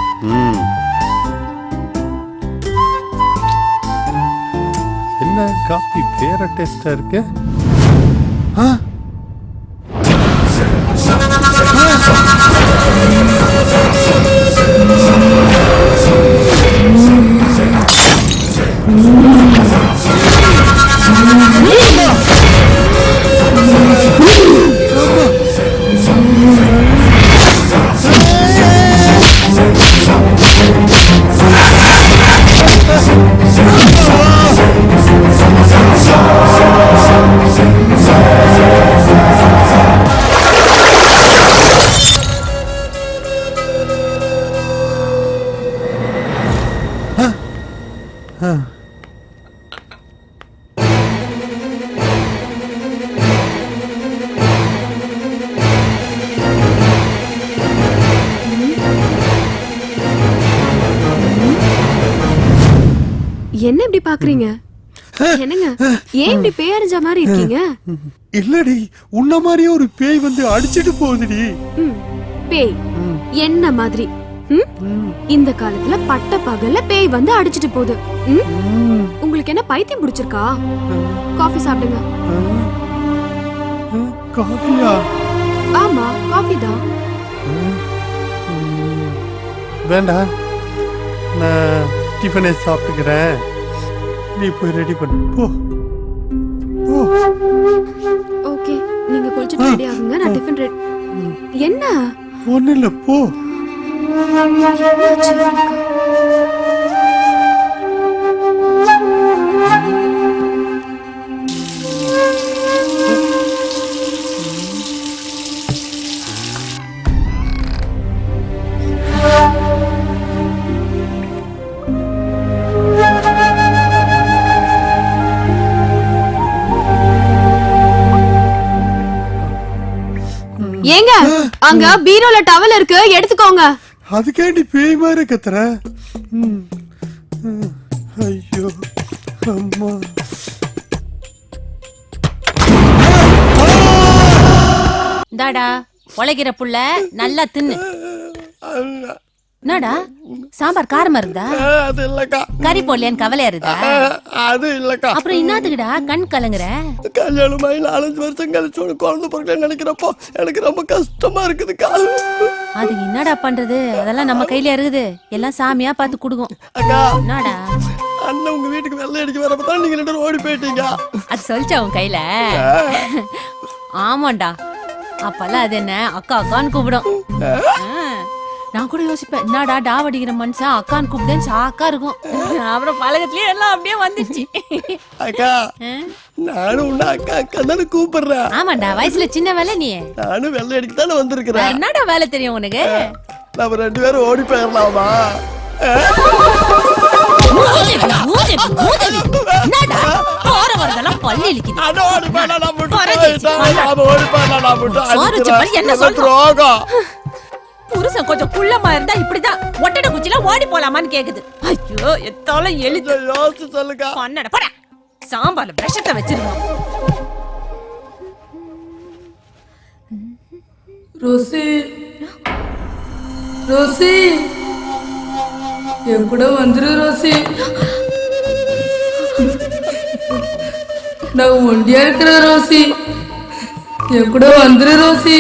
என்ன காஃபி வேற டேஸ்டா இருக்கு? என்ன இப்படி பாக்குறீங்க? என்னங்க, ஏன் இப்படி பேயறிஞ்ச மாதிரி இருக்கீங்க? இல்லடி, உன்ன மாதிரியே ஒரு பேய் வந்து அடிச்சிட்டு போகுதுடி. பேய் என்ன மாதிரி? இந்த காலத்துல பட்ட பகல்ல பேய் வந்து அடிச்சிட்டு போகுது. உங்களுக்கு என்ன பைத்தியம் பிடிச்சிருக்கா? காஃபி சாப்பிடுங்க. காஃபியா? ஆமா, காஃபி தான். வேண்டாம், நான் டிஃபனே சாப்பிட்டுக்கிறேன். நீ போய் ரெடி பண்ணு. போ. ஓகே, நீங்க குளிச்சிட்டு ரெடி ஆகுங்க, நான் டிஃபன் ரெடி. என்ன? ஒண்ணு இல்ல, போ. ஏங்க அங்க பீரோல டவல் இருக்கு, எடுத்துக்கோங்க. அதுக்காண்டி பேய் மாதிரி கத்துற? ஐயோ அம்மா. தாடா உழைக்கிற புள்ள நல்லா தின்னு. என்னடா சாம்பார் காரமா இருக்குதா? அது இல்லக்கா. கறி போடலையான்னு கவலையா இருக்குதா? அது இல்லக்கா. அப்புறம் என்னத்துக்குடா கண் கலங்குற? கல்யாணமாயி 4 வருஷம் கழிச்சு ஒரு குழந்தை பிறகு நினைக்கிறப்போ எனக்கு ரொம்ப கஷ்டமா இருக்குதுக்கா. அதுக்கு என்னடா பண்றது? அதெல்லாம் நம்ம கையில இருக்குது. எல்லாம் சாமியா பார்த்து குடுக்கும். அக்கா என்னடா அண்ணன் உங்க வீட்டுக்கு வெள்ளை அடிக்க வரப்பதான் நீங்க 2 பேரும் ஓடி போயிட்டீங்க. அது சொல்லிச்சா உன் கையில? ஆமாண்டா. அப்பெல்லாம் அது என்ன அக்கா அக்கான்னு கூப்பிடும். நான் கூட யோசிப்பேன், என்னடா டாவடிக்கிற மனுஷன் அக்கான்னு கூப்பிட்டேன்னு சாக்கா இருக்கும். அப்புறம் பழகத்திலேயே எல்லாம் அப்படியே வந்துச்சு. அக்கா நானும் உன்ன அக்கா அக்கா தானே கூப்பிடுறேன். ஆமாண்டா, வயசுல சின்ன வேலை நீ. நானும் வெள்ளை அடிக்க தானே வந்திருக்கிறேன். என்னடா வேலை தெரியும் உனக்கு? நம்ம 2 பேரும் ஓடி போயிடலாமா? புருஷன் கொஞ்சம் குள்ளமா இருந்தா இப்படிதான் ஒட்டட குச்சில ஓடி போலாமான்னு கேக்குது. ஐயோ எத்தால எழுது. யோசிச்சு சொல்லுங்க. பண்ணட போடா. சாம்பார்ல பிரஷத்தை வச்சிருக்கோம். ரோசி ரோசி என் கூட வந்துரு ரோசி. நான் ஒண்டியா இருக்கிற ரோசி, என் கூட வந்துரு ரோசி.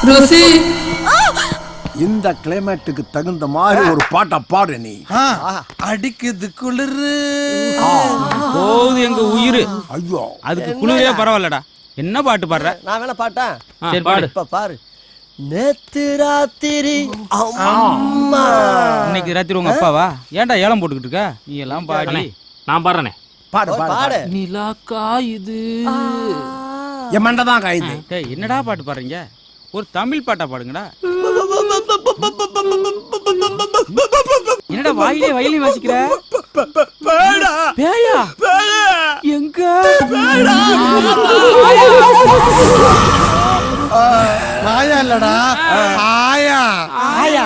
ரோசி இந்த கிளைமேட்டுக்கு தகுந்த மாதிரி ஒரு பாட்டை பாடு நீ. அடிக்குது குளிரு போகுது எங்க உயிர். ஐயோ அதுக்கு குளிரே பரவாயில்லடா. என்ன பாட்டு பாடுற? நான் வேணா பாட்டேன். சரி பாடு. இப்ப பாரு. நேத்து ராத்திரி அம்மா. இன்னைக்கு ராத்திரி உங்க அப்பாவா? ஏன்டா ஏலம் போட்டுக்கிட்டு இருக்க? நீ எல்லாம் பாடி. நான் பாடுறேனே. பாடு பாடு. நிலா காயுது. என் மண்டதான் காயுது. டேய் என்னடா பாட்டு பாடுறீங்க? ஒரு தமிழ் பாட்டா பாடுங்கடா. என்னடா வாயிலே வயலின் வாசிக்கிற? பேயா? எங்க? ஆயா இல்லடா, ஆயா. ஆயா.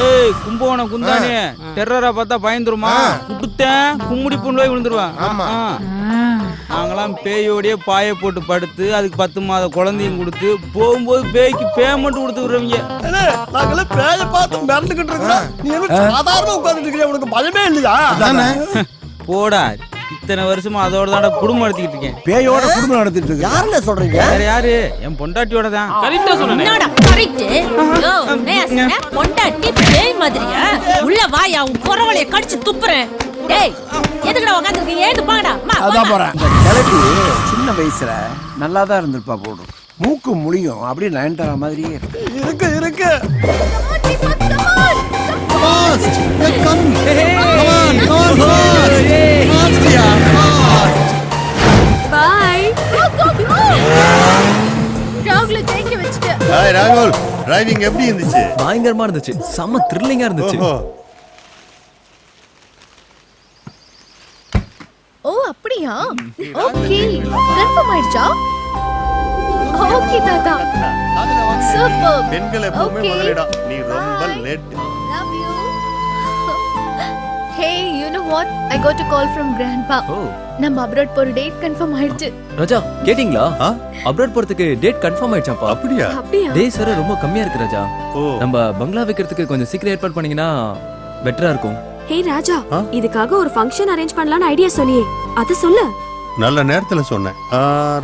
ஏய் கும்போன குந்தானே, டெரரா பார்த்தா பயந்துருமா? குடுத்தேன் கும்முடி புண்ணு போய் விழுந்துருவான். நாங்களாம் பேயோடய பாய போட்டு படுத்து அதுக்கு 10 மாத குழந்தையும் கொடுத்து போகும்போது பேய்க்கு பேமெண்ட் கொடுத்து விடுறவங்க. நாங்களாம் பேய பார்த்து மிரண்டுகிட்டு இருக்கிறோம். நீ சாதாரண உட்கார்ந்துட்டு இருக்கியா? உனக்கு பயமே இல்லையா? போடா, இத்தனை வருஷமா அதோட தான் குடும்பம் நடத்திட்டு இருக்கேன். பேயோட குடும்பம் நடத்திட்டு இருக்கு. யாருன்னு சொல்றீங்க? வேற யாரு? என் பொண்டாட்டியோட தான். கரெக்ட்டா சொன்னேன். என்னடா கரெக்ட்? யோ மேஸ்ன பொண்டாட்டி பேய் மாதிரியா? உள்ள வாயா, உன் குரவளைய கடிச்சு துப்புறேன். டேய் எதுக்குடா உட்கார்ந்திருக்க? ஏந்து பாடா. அதான் போறேன். இந்த கிழக்கு சின்ன வயசுல நல்லா தான் இருந்திருப்பா போடும். மூக்கு முழியும் அப்படியே நயன்தாரா மாதிரியே இருக்கு இருக்கு. பை. ராகுல தேங்கி வச்சிட்டு. ஹாய் ராகுல், டிரைவிங் எப்படி இருந்துச்சு? பயங்கரமா இருந்துச்சு. செம்ம த்ரில்லிங்கா இருந்துச்சு. ஓ அப்படியா? ஓகே, கன்ஃபார்ம் ஆயிடுச்சா? ஓகே தாத்தா. சூப்பர். பெண்கள் எப்பவுமே முதலிடா. நீ ரொம்ப late. Love you. Hey, you know what? I got a call from grandpa. நம்ம அப்ராட் போற டேட் கன்ஃபார்ம் ஆயிடுச்சு. ராஜா கேட்டிங்களா? அப்ராட் போறதுக்கு டேட் கன்ஃபார்ம் ஆயிடுச்சாப்பா. அப்படியா? டேஸ் வேற ரொம்ப கம்மியா இருக்கு ராஜா. நம்ம பங்களா வைக்கிறதுக்கு கொஞ்சம் சீக்கிரம் ஏற்பாடு பண்ணீங்கன்னா பெட்டரா இருக்கும். ஹே ராஜா, இதுக்காக ஒரு ஃபங்க்ஷன் அரேஞ்ச் பண்ணலாம்னு ஐடியா சொல்லியே, அத சொல்லு. நல்ல நேரத்துல சொன்னேன்.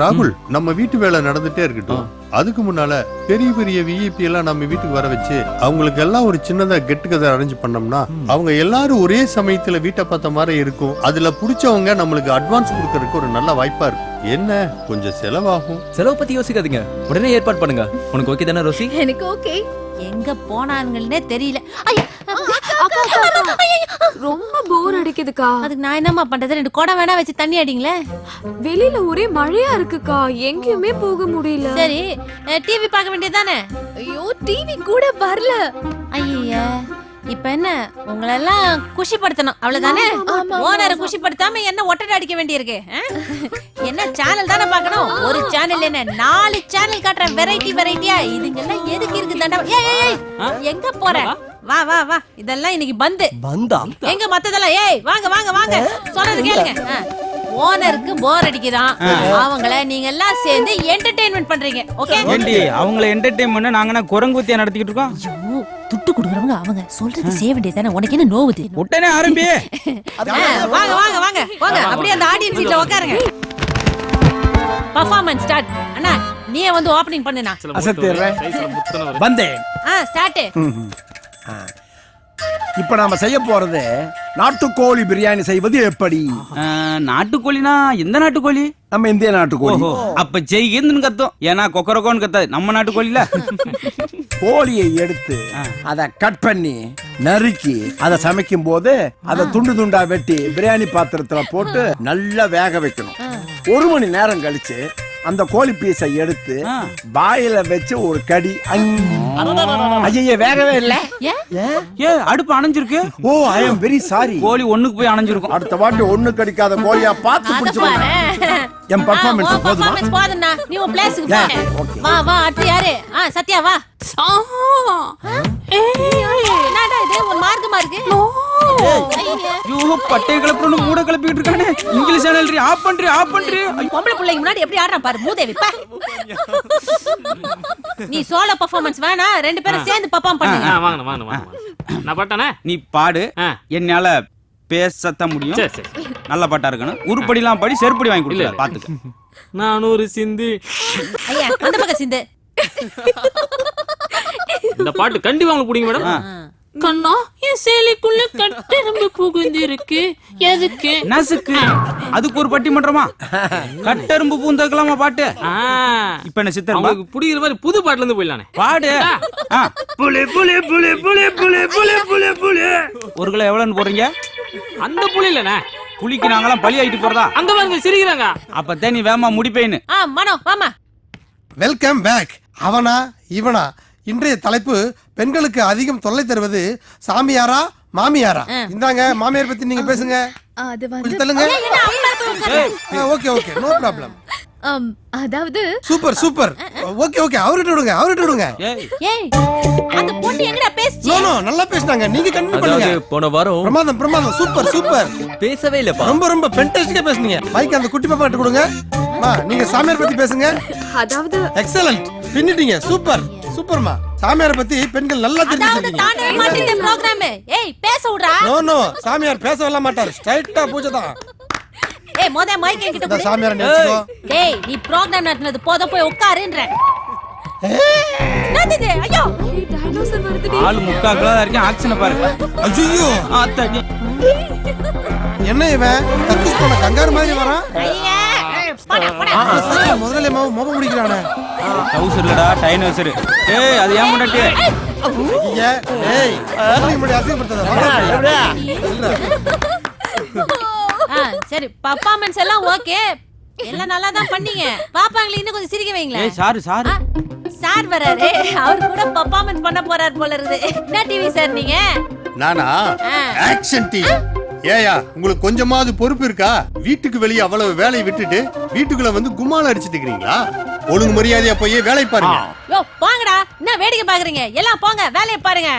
ராகுல், நம்ம வீட்டு வேலை நடந்துட்டே இருக்கட்டும். அதுக்கு முன்னால பெரிய பெரிய விஐபி எல்லாம் நம்ம வீட்டுக்கு வர வச்சு அவங்களுக்கு எல்லாம் ஒரு சின்னதா கெட் டுகெதர் அரேஞ்ச் பண்ணோம்னா அவங்க எல்லாரும் ஒரே சமயத்துல வீட்டை பார்த்த மாதிரி இருக்கும். அதுல புடிச்சவங்க நம்மளுக்கு அட்வான்ஸ் கொடுக்கறதுக்கு ஒரு நல்ல வாய்ப்பா இருக்கும். என்ன கொஞ்சம் செலவாகும். செலவு பத்தி யோசிக்காதீங்க, உடனே ஏற்பாடு பண்ணுங்க. உனக்கு ஓகே தானே ரோசி? எனக்கு ஓகே. எங்க போனானுங்கன்னே தெரியல. ரொம்ப போர் அடிக்குதுக்கா. அதுக்கு நான் என்னமா பண்றது? 2 குடம் வேணா வச்சு தண்ணி அடிங்களே. வெளியில ஒரே மழையா இருக்குக்கா, எங்கேயுமே போக முடியல. சரி டிவி பார்க்க வேண்டியதானே? ஐயோ டிவி கூட வரல. ஐயா இப்ப என்ன உங்களெல்லாம் குஷிப்படுத்தணும் அவ்வளவுதானே? ஓனரை குஷிப்படுத்தாம என்ன ஒட்டடை அடிக்க வேண்டியிருக்கு? என்ன சேனல் தானே பார்க்கணும்? ஒரு சேனல் என்ன 4 சேனல் காட்டுற வெரைட்டியா இதுங்கெல்லாம் எதுக்கு இருக்கு தண்டா? ஏய் எங்க போற? வா வா வா, இதெல்லாம் இன்னைக்கு பந்தா எங்க மத்ததெல்லாம்? ஏய் வாங்க வாங்க வாங்க, சொல்றது கேளுங்க. ஓனருக்கு போர் அடிக்குதான், அவங்கள நீங்க எல்லாம் சேர்ந்து என்டர்டெயின்மெண்ட் பண்றீங்க. ஓகே ஏண்டி அவங்கள என்டர்டெயின்மென்ட் நாங்கனா குரங்குத்தியா நடத்திட்டு இருக்கோம்? ஐயோ, துட்டு குடுக்குறவங்க அவங்க சொல்றது செய்ய வேண்டியதானே, உனக்கு என்ன நோவுது? உடனே ஆரம்பி. வாங்க வாங்க வாங்க வாங்க, அப்படியே அந்த ஆடியன்ஸ் சீட்ல உட்காருங்க. Performance start. அண்ணா நீயே வந்து ஓபனிங் பண்ணுனா. அசத்திறேன் வந்தேன். ஸ்டார்ட். இப்ப நாம செய்ய போறது நாட்டுக்கோழி பிரியாணி செய்வது எப்படி? நாட்டுக்கோழினா எந்த நாட்டுக்கோழி? நம்ம இந்திய நாட்டுக்கோழி. அப்ப ஜெய்கின்னு கத்தும், ஏன்னா கொக்கரக்கோன்னு கத்தாது நம்ம நாட்டுக்கோழில. கோழியை எடுத்து அதை கட் பண்ணி நறுக்கி அதை சமைக்கும் போது அதை துண்டு துண்டா வெட்டி பிரியாணி பாத்திரத்துல போட்டு நல்லா வேக வைக்கணும். 1 மணி நேரம் கழிச்சு அந்த கோழி பீஸை எடுத்து வாயில வச்சு ஒரு கடி. ஐயே வேகவே இல்ல. அடுப்பு அணைஞ்சிருக்கு. ஓ ஐ அம் வெரி சாரி. கோழி ஒண்ணுக்கு போய் அணைஞ்சிருக்கும். அடுத்த வாட்டி ஒண்ணு கடிக்காத கோழியா பார்த்து பிடிச்சுக்கோங்க. என் பெர்ஃபார்மன்ஸ் போதும்னா நீ உன் பிளேஸ்க்கு போ. வா வா, அடுத்து யாரு? சத்யா வா. என்னடா இது ஒரு மார்க்கமா இருக்கு? ஐயோ பட்டை கிளப்புறன்னு மூட கிளப்பிட்டு இருக்கானே. இங்கிலீஷ் சேனல் ஆஃப் பண்றி. பொம்பளை பிள்ளைங்க முன்னாடி எப்படி ஆடுறான் பாரு மூதேவி. நீ சோலோ பெர்ஃபார்மன்ஸ் வேணா, 2 பேரும் சேர்ந்து பெர்ஃபார்ம் பண்ணுங்க. வாங்க நான் பாட்டானே. நீ பாடு, என்னால பேசத்தான் முடியும். நல்ல பாட்டா இருக்கணும். உருப்படிலாம் படி, செருப்படி வாங்கி கொடுக்கல பாத்துக்க. நான் ஒரு சிந்து. ஐயா அந்த பக்கம் சிந்து. இந்த பாட்டு கண்டிப்பா உங்களுக்கு பிடிக்கும் மேடம். கண்ணா என் சேலைக்குள்ள கட்டெரும்பு புகுந்திருக்கு, எதுக்கு? நசுக்கு. அதுக்கு ஒரு பட்டிமன்றமா? கட்டெரும்பு பூந்தக்கலாமா பாட்டு? இப்ப என்ன சித்தர் உங்களுக்கு பிடிக்கிற மாதிரி புது பாட்டுல இருந்து போயிடலானே. பாடு. புலி புலி புலி புலி புலி புலி புலி புலி. 1 கிலோ எவ்வளவுன்னு போறீங்க? அந்த புலி இல்லனே, புலிக்கு நாங்கெல்லாம் பலி ஆயிட்டு போறதா? அங்க பாருங்க சிரிக்கிறாங்க. அப்ப தேனி வேமா முடிப்பேன்னு. மனோ வாமா. Welcome back. அவனா இவனா? இன்றைய தலைப்பு பெண்களுக்கு அதிகம் தொல்லை தருவது சாமியாரா மாமியாரா? இந்தாங்க மாமியார் பத்தி நீங்க பேசுங்க. அது கொஞ்சம் தள்ளுங்க. Okay okay no problem. அதாவது சூப்பர் ஓகே அவர்கிட்ட விடுங்க. ஏய் அந்த பொண்ணு எங்கடா பேசுச்சு? நோ நல்லா பேசுனாங்க, நீங்க கண்டினியூ பண்ணுங்க. போன வாரம் பிரமாதம் சூப்பர் பேசவே இல்லப்பா. ரொம்ப ஃபென்டாஸ்டிக்கா பேசுனீங்க. மைக் அந்த குட்டி பாப்பா கிட்ட கொடுங்க. நீங்க சாமியார் பத்தி பேசுங்க. அதாவது எக்ஸலென்ட், பின்னிட்டீங்க. சூப்பர்மா. சாமியார் பத்தி பெண்கள் நல்லா தெரிஞ்சிருக்கீங்க. தாண்டவே மாட்டேங்குது ப்ரோகிராம். ஏய் பேச விடுடா. நோ சாமியார் பேச வரல மாட்டார், ஸ்ட்ரைட்டா பூஜை தான். ஏய் மொத மைக் என்கிட்ட கொடு. சாமியார் நினைச்சுக்கோ. டேய் நீ ப்ரோகிராம் நடத்துனது போத போய் உட்காருன்ற. என்னது? ஐயோ டைனோசர் வருதுடி. ஆளு முக்கா கிலோ இருக்கேன். ஆக்ஷனை பாரு. ஐயோ ஆத்தாடி. என்ன இவன் கக்கூஸ் போன கங்காரு மாதிரி வரான்? ஐயா போடா. முதல்ல மோப முடிக்கிறானே. டவுசர்லடா டைனோசர். ஏய் அது ஏன் முன்னாடி? ஐயா ஏய் நீ முன்னாடி அசிங்கப்படுத்தத. சரி பெர்ஃபார்மன்ஸ் எல்லாம் ஓகே, எல்லாம் நல்லா தான் பண்ணீங்க. பாப்பாங்களே இன்னும் கொஞ்சம் சிரிக்க வைங்களேன். ஏய் சார் வராரு, அவர் கூட பெர்ஃபார்மன்ஸ் பண்ண போறார் போல இருக்குது. என்ன டிவி சார் நீங்க? நானா ஆக்ஷன் டிவி. ஏயா உங்களுக்கு கொஞ்சமாவது பொறுப்பு இருக்கா? வீட்டுக்கு வெளியே அவ்வளவு வேலையை விட்டுட்டு வீட்டுக்குள்ள வந்து கும்மால அடிச்சிட்டு இருக்கீங்களா? ஒழுங்கு மரியாதையா போய் வேலை பாருங்க. யோ போங்கடா, என்ன வேடிக்கை பாக்குறீங்க? எல்லாம் போங்க வேலையை பாருங்க.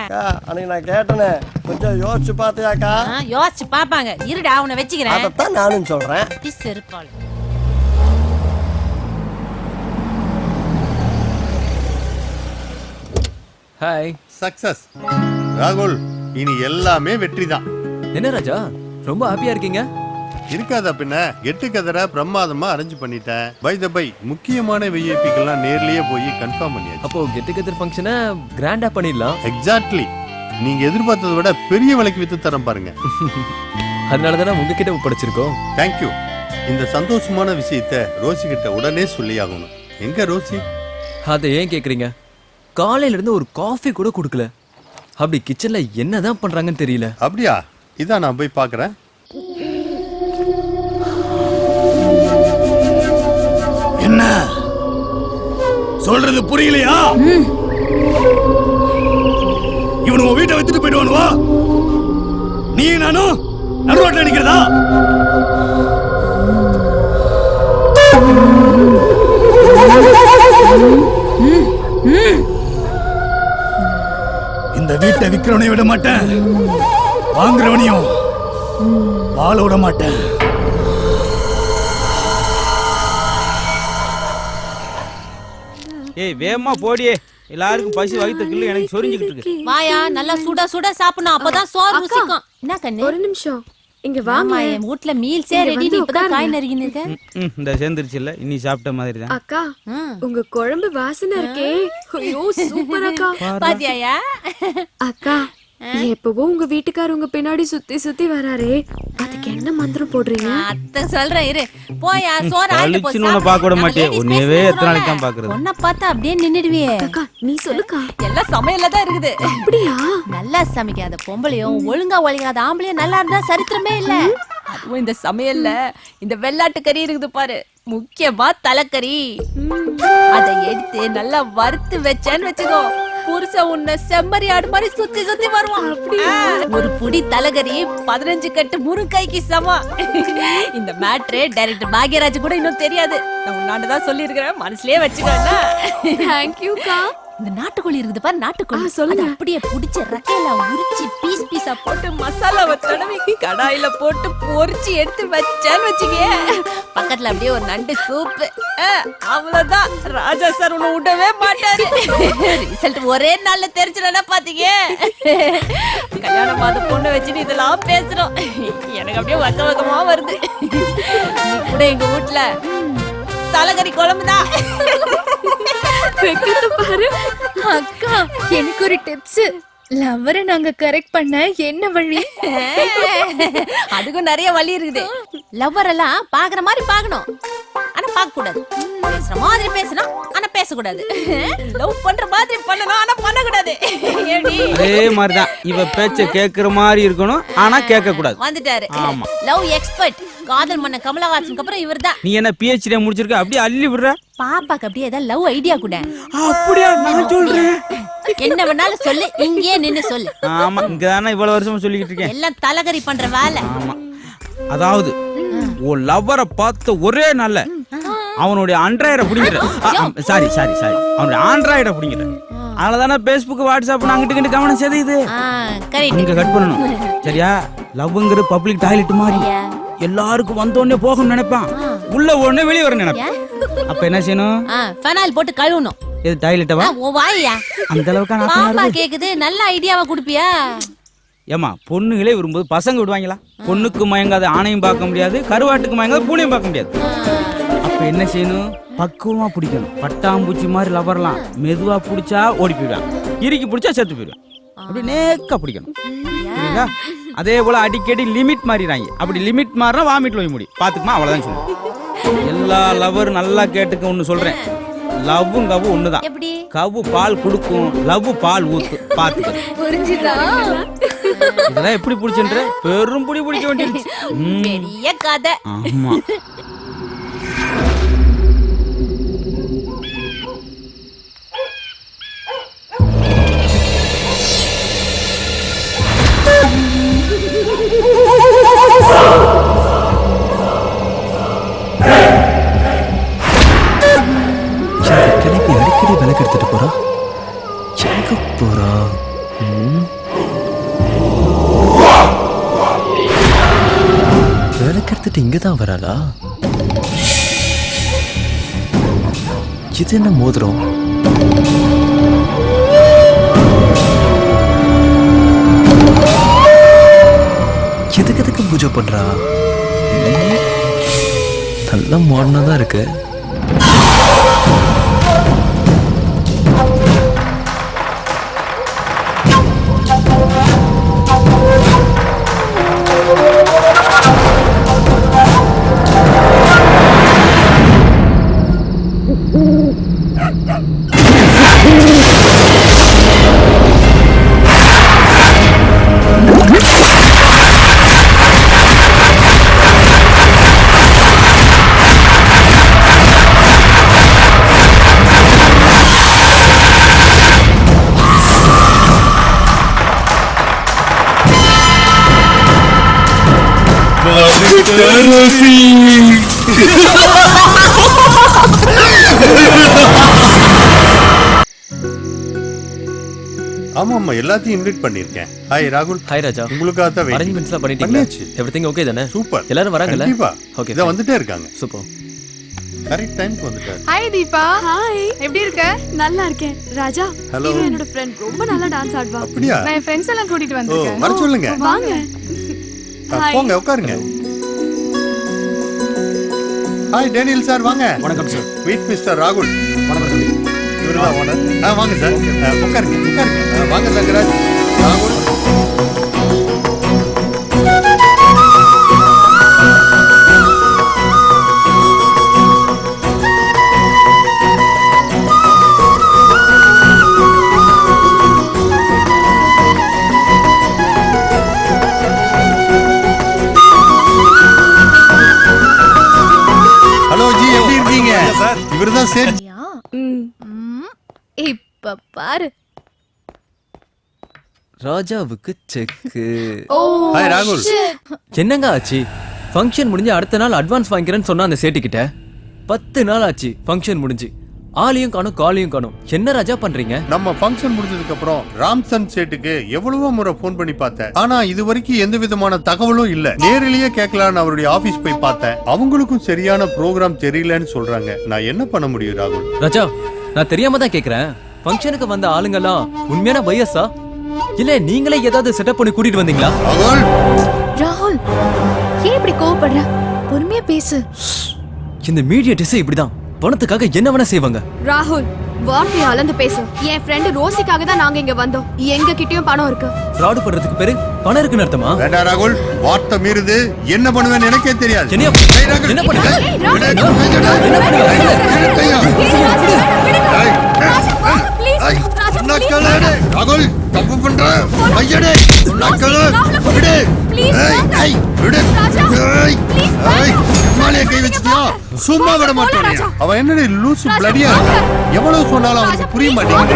அன்னைக்கு நான் கேட்டனே, கொஞ்சம் யோசிச்சு பாத்தியாக்கா? யோசிச்சு பாப்பாங்க. இருடா அவனை வெச்சுக்கிறேன். அதத்தான் நானும் சொல்றேன். செருப்பாள். ஹாய். சக்சஸ் ராகுல், இனி எல்லாமே வெற்றி தான். என்ன ராஜா ரொம்ப ஹாப்பியா இருக்கீங்க? இருக்காதா பின்ன. கெட்டு கதரை பிரமாதமா அரேஞ்ச் பண்ணிட்டேன். பை த பை முக்கியமான விஐபிக்கெல்லாம் நேர்லயே போய் கன்ஃபார்ம் பண்ணியாச்சு. அப்போ கெட் டுகெதர் ஃபங்க்ஷனை கிராண்டா பண்ணிடலாம். எக்ஸாக்ட்லி. நீங்க எதிர்பார்த்ததை விட பெரிய விலைக்கு வித்து தரம் பாருங்க. அதனால தானே உங்ககிட்ட ஒப்படைச்சிருக்கோம். தேங்க்யூ. இந்த சந்தோஷமான விஷயத்தை ரோசி கிட்ட உடனே சொல்லி ஆகணும். எங்க ரோசி? அதை ஏன் கேக்குறீங்க? காலையில இருந்து ஒரு காஃபி கூட கொடுக்கல. அப்படி கிச்சன்ல என்னதான் பண்றாங்கன்னு தெரியல. அப்படியா? இதான் நான் போய் பார்க்கறேன். என்ன சொல்றது புரியலையா? இவனு வீட்டை வச்சுட்டு போயிடுவானுவா? நினைக்கிறதா? இந்த வீட்டை விக்கிறவனையும் விட மாட்டேன், வாங்குறவனையும் வாழ விட மாட்டேன். ஏய் வேகமா போடியே, எல்லாருக்கும் பசி வயிற்று கிள்ளு எனக்கு சொரிஞ்சுக்கிட்டு இருக்கு. வாயா, நல்லா சுட சுட சாப்பிடணும், அப்பதான் சோறு ருசிக்கும். என்ன கண்ணு? ஒரு நிமிஷம் இங்க வாங்க. என் வீட்ல மீல்ஸே ரெடி, இப்பதான் காய் நறுக்கின்னு இருக்க. இந்த சேர்ந்துருச்சு இல்ல, இன்னி சாப்பிட்ட மாதிரி தான். அக்கா உங்க குழம்பு வாசனை இருக்கே, ஐயோ சூப்பர் அக்கா. பாத்தியாயா? அக்கா எப்பவும் உங்க வீட்டுக்காரர் உங்க பின்னாடி சுத்தி சுத்தி வராரே, அதுக்கு என்ன மந்திரம் போடுறீங்க? அத்தை சொல்றேன் இரு. போயா, சோறு ஆயிட்டு போச்சு. உன்னை பார்க்க விட மாட்டே, உன்னையவே எத்தனை நாளைக்கு தான் பாக்குறது. உன்னை பார்த்தா அப்படியே நின்னுடுவியே. அக்கா நீ சொல்லுக்கா. எல்லாம் சமையல்ல தான் இருக்குது. அப்படியா? நல்லா சமைக்காத பொம்பளையும் ஒழுங்கா ஒழுங்காத ஆம்பளையும் நல்லா இருந்தா சரித்திரமே இல்ல. அதுவும் இந்த சமையல்ல இந்த வெள்ளாட்டு கறி இருக்குது பாரு, முக்கியமா தலைக்கறி. அதை எடுத்து நல்லா வறுத்து வச்சேன்னு வச்சுக்கோ, புருஷன் உன்னை செம்மறி ஆடு மாதிரி சுத்தி சுத்தி வருவான். ஒரு புடி தலைகறி 15 கட்டு முருங்கைக்கு சமம். இந்த மேட்ரு டைரக்டர் பாக்யராஜ் கூட இன்னும் தெரியாது. நான் உன்னாண்டதான் சொல்லி இருக்கிறேன், மனசுலயே வச்சுக்கோண்ணா. தேங்க்யூக்கா. இந்த நாட்டுக்கோழி இருக்குது பாரு, நாட்டுக்கோழி சொல்லுங்க. அப்படியே புடிச்ச ரக்கையில உரிச்சு பீஸ் பீஸா போட்டு மசாலாவை தடவி கடாயில போட்டு பொரிச்சு எடுத்து வச்சான்னு வச்சுக்கே, பக்கத்துல அப்படியே ஒரு நண்டு சூப்பு. அவ்வளவுதான், ராஜா சார் உன்னை விடவே மாட்டாரு. ரிசல்ட் ஒரே நாள்ல தெரிஞ்சிடனா பாத்தீங்க. கல்யாணம் பார்த்த பொண்ணு வச்சுட்டு இதெல்லாம் பேசுறோம், எனக்கு அப்படியே வக்க வக்கமா வருது. நீ கூட எங்க வீட்டுல தலைகறி குழம்புதான் பாரு. அக்கா எனக்கு ஒரு டிப்ஸ். லவ்வரை நாங்க கரெக்ட் பண்ண என்ன வழி? அதுக்கும் நிறைய வழி இருக்குது. லவ்வர் எல்லாம் பாக்குற மாதிரி பாக்கணும், ஆனா பார்க்க கூடாது. பேசுற மாதிரி பேசணும், ஆனா பேசக்கூடாது. லவ் பண்ற மாதிரி பண்ணணும், ஆனா பண்ணக்கூடாது. அதே மாதிரிதான் இவ பேச்ச கேக்குற மாதிரி இருக்கணும், ஆனா கேட்க கூடாது. வந்துட்டாரு ஆமா. லவ் எக்ஸ்பர்ட், காதல் மன்ன கமலஹாசனுக்கு அப்புறம் இவர்தான். நீ என்ன PhD முடிச்சிருக்க, அப்படியே அள்ளி விடுற. பாப்பாக்கு அப்படியே ஏதாவது லவ் ஐடியா கூட. அப்படியா? நான் சொல்றேன், என்ன வேணாலும் சொல்லு, இங்கேயே நின்னு சொல்லு. ஆமா, இங்கதானே இவ்வளவு வருஷமா சொல்லிக்கிட்டு இருக்கேன். எல்லாம் தலைகறி பண்ற வேலை. ஆமா, அதாவது ஒரு லவ்வரை பார்த்த ஒரே நாள்ல அவனுடைய ஆண்ட்ராய்டை பிடிங்கிற. சாரி சாரி சாரி அவனுடைய ஆண்ட்ராய்டை பிடிங்கிற. அதனாலதானே Facebook வாட்ஸ்அப் அங்கிட்டு கவனம் செய்து இங்க கட் பண்ணணும். சரியா? லவ்ங்கிறது பப்ளிக் டாய்லெட் மாதிரி, எல்லாருக்கும் வந்த உடனே போகணும்னு நினைப்பான், உள்ள உடனே வெளியே வர நினைப்பான். அப்ப என்ன செய்யணும்? ஃபெனாயில் போட்டு கழுவணும். இது டாய்லெட்டவா? ஓ வாயா, அந்த அளவுக்கு பாப்பா கேக்குது, நல்ல ஐடியாவா குடுப்பியா? ஏமா, பொண்ணுகளே விரும்புது, பசங்க விடுவாங்களா? பொண்ணுக்கு மயங்காத ஆணையும் பார்க்க முடியாது, கருவாட்டுக்கு மயங்காத பூனையும் பார்க்க முடியாது. அப்ப என்ன செய்யணும்? பக்குவமா பிடிக்கணும். பட்டாம்பூச்சி மாதிரி லவர்லாம் மெதுவா பிடிச்சா ஓடி போயிடுவான், இறுக்கி பிடிச்சா செத்து போயிடுவான். அப்படி நேக்கா பிடிக்கணும். புரியுதா? அதே போல அடிக்கடி லிமிட் மாறிடுறாங்க. அப்படி லிமிட் மாறினா வாமிட்ல போய் முடி பாத்துக்குமா, அவ்வளவுதான் சொல்லுவேன். எல்லா லவ்வர் நல்லா கேட்டுக்க, ஒண்ணு சொல்றேன், லவ்வும் கவ்வு ஒண்ணுதான். கவ்வு பால் குடுக்கும், லவ் பால் ஊத்து. பாத்துக்க, புரிஞ்சுதா? இதெல்லாம் எப்படி பிடிச்சுன்ற பெரும் புடி பிடிக்க வேண்டியது. பெரிய கதை. ஆமா. கிளம்பி அடிக்கடி விளக்கு எடுத்துட்டு போறா, எங்க போறா? விளக்கு எடுத்துட்டு இங்கதான் வராளா? இது என்ன மோதிரம்? எதுக்கு பூஜை பண்றா? நல்ல மாடர்னா தான் இருக்கு. ஆமா ஆமா எல்லாத்தையும் இன்வைட் பண்ணிருக்கேன். ஹாய் ராகுல். ஹாய் ராஜா. உங்களுக்காக தான் வெயிட். அரேஞ்ச்மெண்ட்ஸ்லாம் பண்ணிட்டீங்களா? பண்ணியாச்சு. எவ்ரிதிங் ஓகே தானே? சூப்பர். எல்லாரும் வராங்கல? கண்டிப்பா. ஓகே. இத வந்துட்டே இருக்காங்க. சூப்பர். கரெக்ட் டைம்க்கு வந்துட்டாரு. ஹாய் தீபா. ஹாய். எப்படி இருக்க? நல்லா இருக்கேன். ராஜா, Hello. இவன் என்னோட ஃப்ரெண்ட். ரொம்ப நல்லா டான்ஸ் ஆடுவா. அப்படியா? நான் என் ஃப்ரெண்ட்ஸ் எல்லாம் கூட்டிட்டு வந்திருக்கேன். வர சொல்லுங்க. வாங்க. போங்க உட்காருங்க. ஹாய் டேனியல் சார் வாங்க. வணக்கம் சார். மீட் மிஸ்டர் ராகுல். வணக்கம் தம்பி. இவர்தான் ஓனர். வாங்க சார். உட்காருங்க உட்காருங்க. வாங்க தங்கராஜ். ராகுல். ஹலோ ஜி எப்படி இருக்கீங்க? இவர்தான் சேட். இப்ப பாரு. ராஜாவுக்கு செக்கு. ஹாய் ராகுல். என்னங்க ஆச்சு? ஃபங்க்ஷன் முடிஞ்சு அடுத்த நாள் அட்வான்ஸ் வாங்கிக்கிறேன்னு சொன்னா அந்த சேட்டு கிட்ட 10 நாள் ஆச்சு ஃபங்க்ஷன் முடிஞ்சு. ஆளையும் காணும் காலையும் காணும். என்ன ராஜா பண்றீங்க? நம்ம ஃபங்க்ஷன் முடிஞ்சதுக்கு அப்புறம் ராம்சன் சேட்டுக்கு எவ்வளவோ முறை போன் பண்ணி பார்த்தேன். ஆனா இது வரைக்கும் எந்த விதமான தகவலும் இல்ல. நேரிலேயே கேட்கலான்னு அவருடைய ஆபீஸ் போய் பார்த்தேன். அவங்களுக்கும் சரியான ப்ரோக்ராம் தெரியலன்னு சொல்றாங்க. நான் என்ன பண்ண முடியும் ராகுல்? ராஜா, நான் தெரியாம தான் கேக்குறேன். ஃபங்க்ஷனுக்கு வந்த ஆளுங்கெல்லாம் உண்மையான பையஸா இல்ல நீங்களே ஏதாவது செட்டப் பண்ணி கூட்டிட்டு வந்தீங்களா? ராகுல், ஏன் இப்படி கோவப்படுற? பொறுமையா பேசு. இந்த மீடியேட்டர்ஸ் இப்படிதான் பணத்துக்காக என்ன வேணா செய்வாங்க. ராகுல், வார்த்தையை அளந்து பேசு. என் ஃப்ரெண்ட் ரோசிக்காக தான் நாங்க இங்க வந்தோம். எங்க கிட்டயும் பணம் இருக்கு. ஃப்ராட் பண்றதுக்கு பேரு பணம் இருக்குன்னு அர்த்தமா? வேண்டாம் ராகுல், வார்த்தை மீறுது. என்ன பண்ணுவேன்னு எனக்கே தெரியாது. என்ன பண்ணுங்க? ராகுல் தப்பு பண்ற ஐயடே நக்கல விடு ஏய் விடு ஏய் மாலே கை வச்சியா சும்மா விட மாட்டேன். அவன் என்னடி லூசு பிளடியா எவ்வளவு சொன்னாலும் அவனுக்கு புரிய மாட்டேங்குது.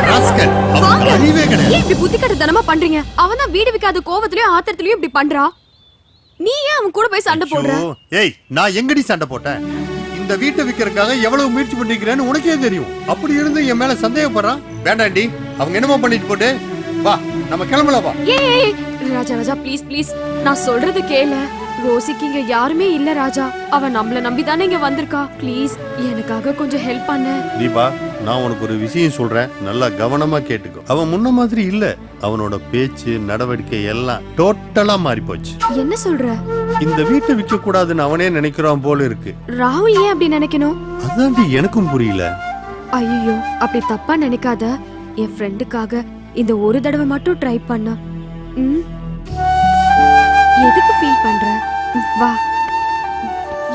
ராஸ்கல் அவன் அறிவே கிடையாது. இப்படி புத்தி கட்டத்தனமா பண்றீங்க. அவன் தான் வீடு விக்காத கோவத்திலயும் ஆத்திரத்திலயும் இப்படி பண்றா. நீ ஏன் அவன் கூட போய் சண்டை போடுற? ஏய் நான் எங்கடி சண்டை போட்டேன்? இந்த வீட்டை விக்கிறதுக்காக எவ்வளவு முயற்சி பண்ணிக்கிறேன்னு உனக்கே தெரியும். அப்படி இருந்து என் மேல சந்தேகப்படுறான். வேண்டாண்டி, அவங்க என்னமோ பண்ணிட்டு போட்டு வா நம்ம கிளம்பலாம் வா. ஏய் ராஜா ராஜா ப்ளீஸ் ப்ளீஸ், நான் சொல்றது கேளு. ரோசிக்கு இங்க யாருமே இல்ல ராஜா. அவ நம்மள நம்பி தானே இங்க வந்திருக்கா. ப்ளீஸ் எனக்காக கொஞ்சம் ஹெல்ப் பண்ணு. தீபா, நான் உனக்கு ஒரு விஷயம் சொல்றேன், நல்லா கவனமா கேட்டுக்கோ. அவன் முன்ன மாதிரி இல்ல. அவனோட பேச்சு நடவடிக்கை எல்லாம் டோட்டலா மாறி போச்சு. என்ன சொல்ற? இந்த வீட்டை விற்க கூடாதுன்னு அவனே நினைக்கிறான் போல இருக்கு. ராகுல் ஏன் அப்படி நினைக்கணும்? அதான்டி எனக்கும் புரியல. ஐயோ அப்படி தப்பா நினைக்காத. என் ஃப்ரெண்டுக்காக இந்த ஒரு தடவை மட்டும் ட்ரை பண்ண. எதுக்கு ஃபீல் பண்ற? வா.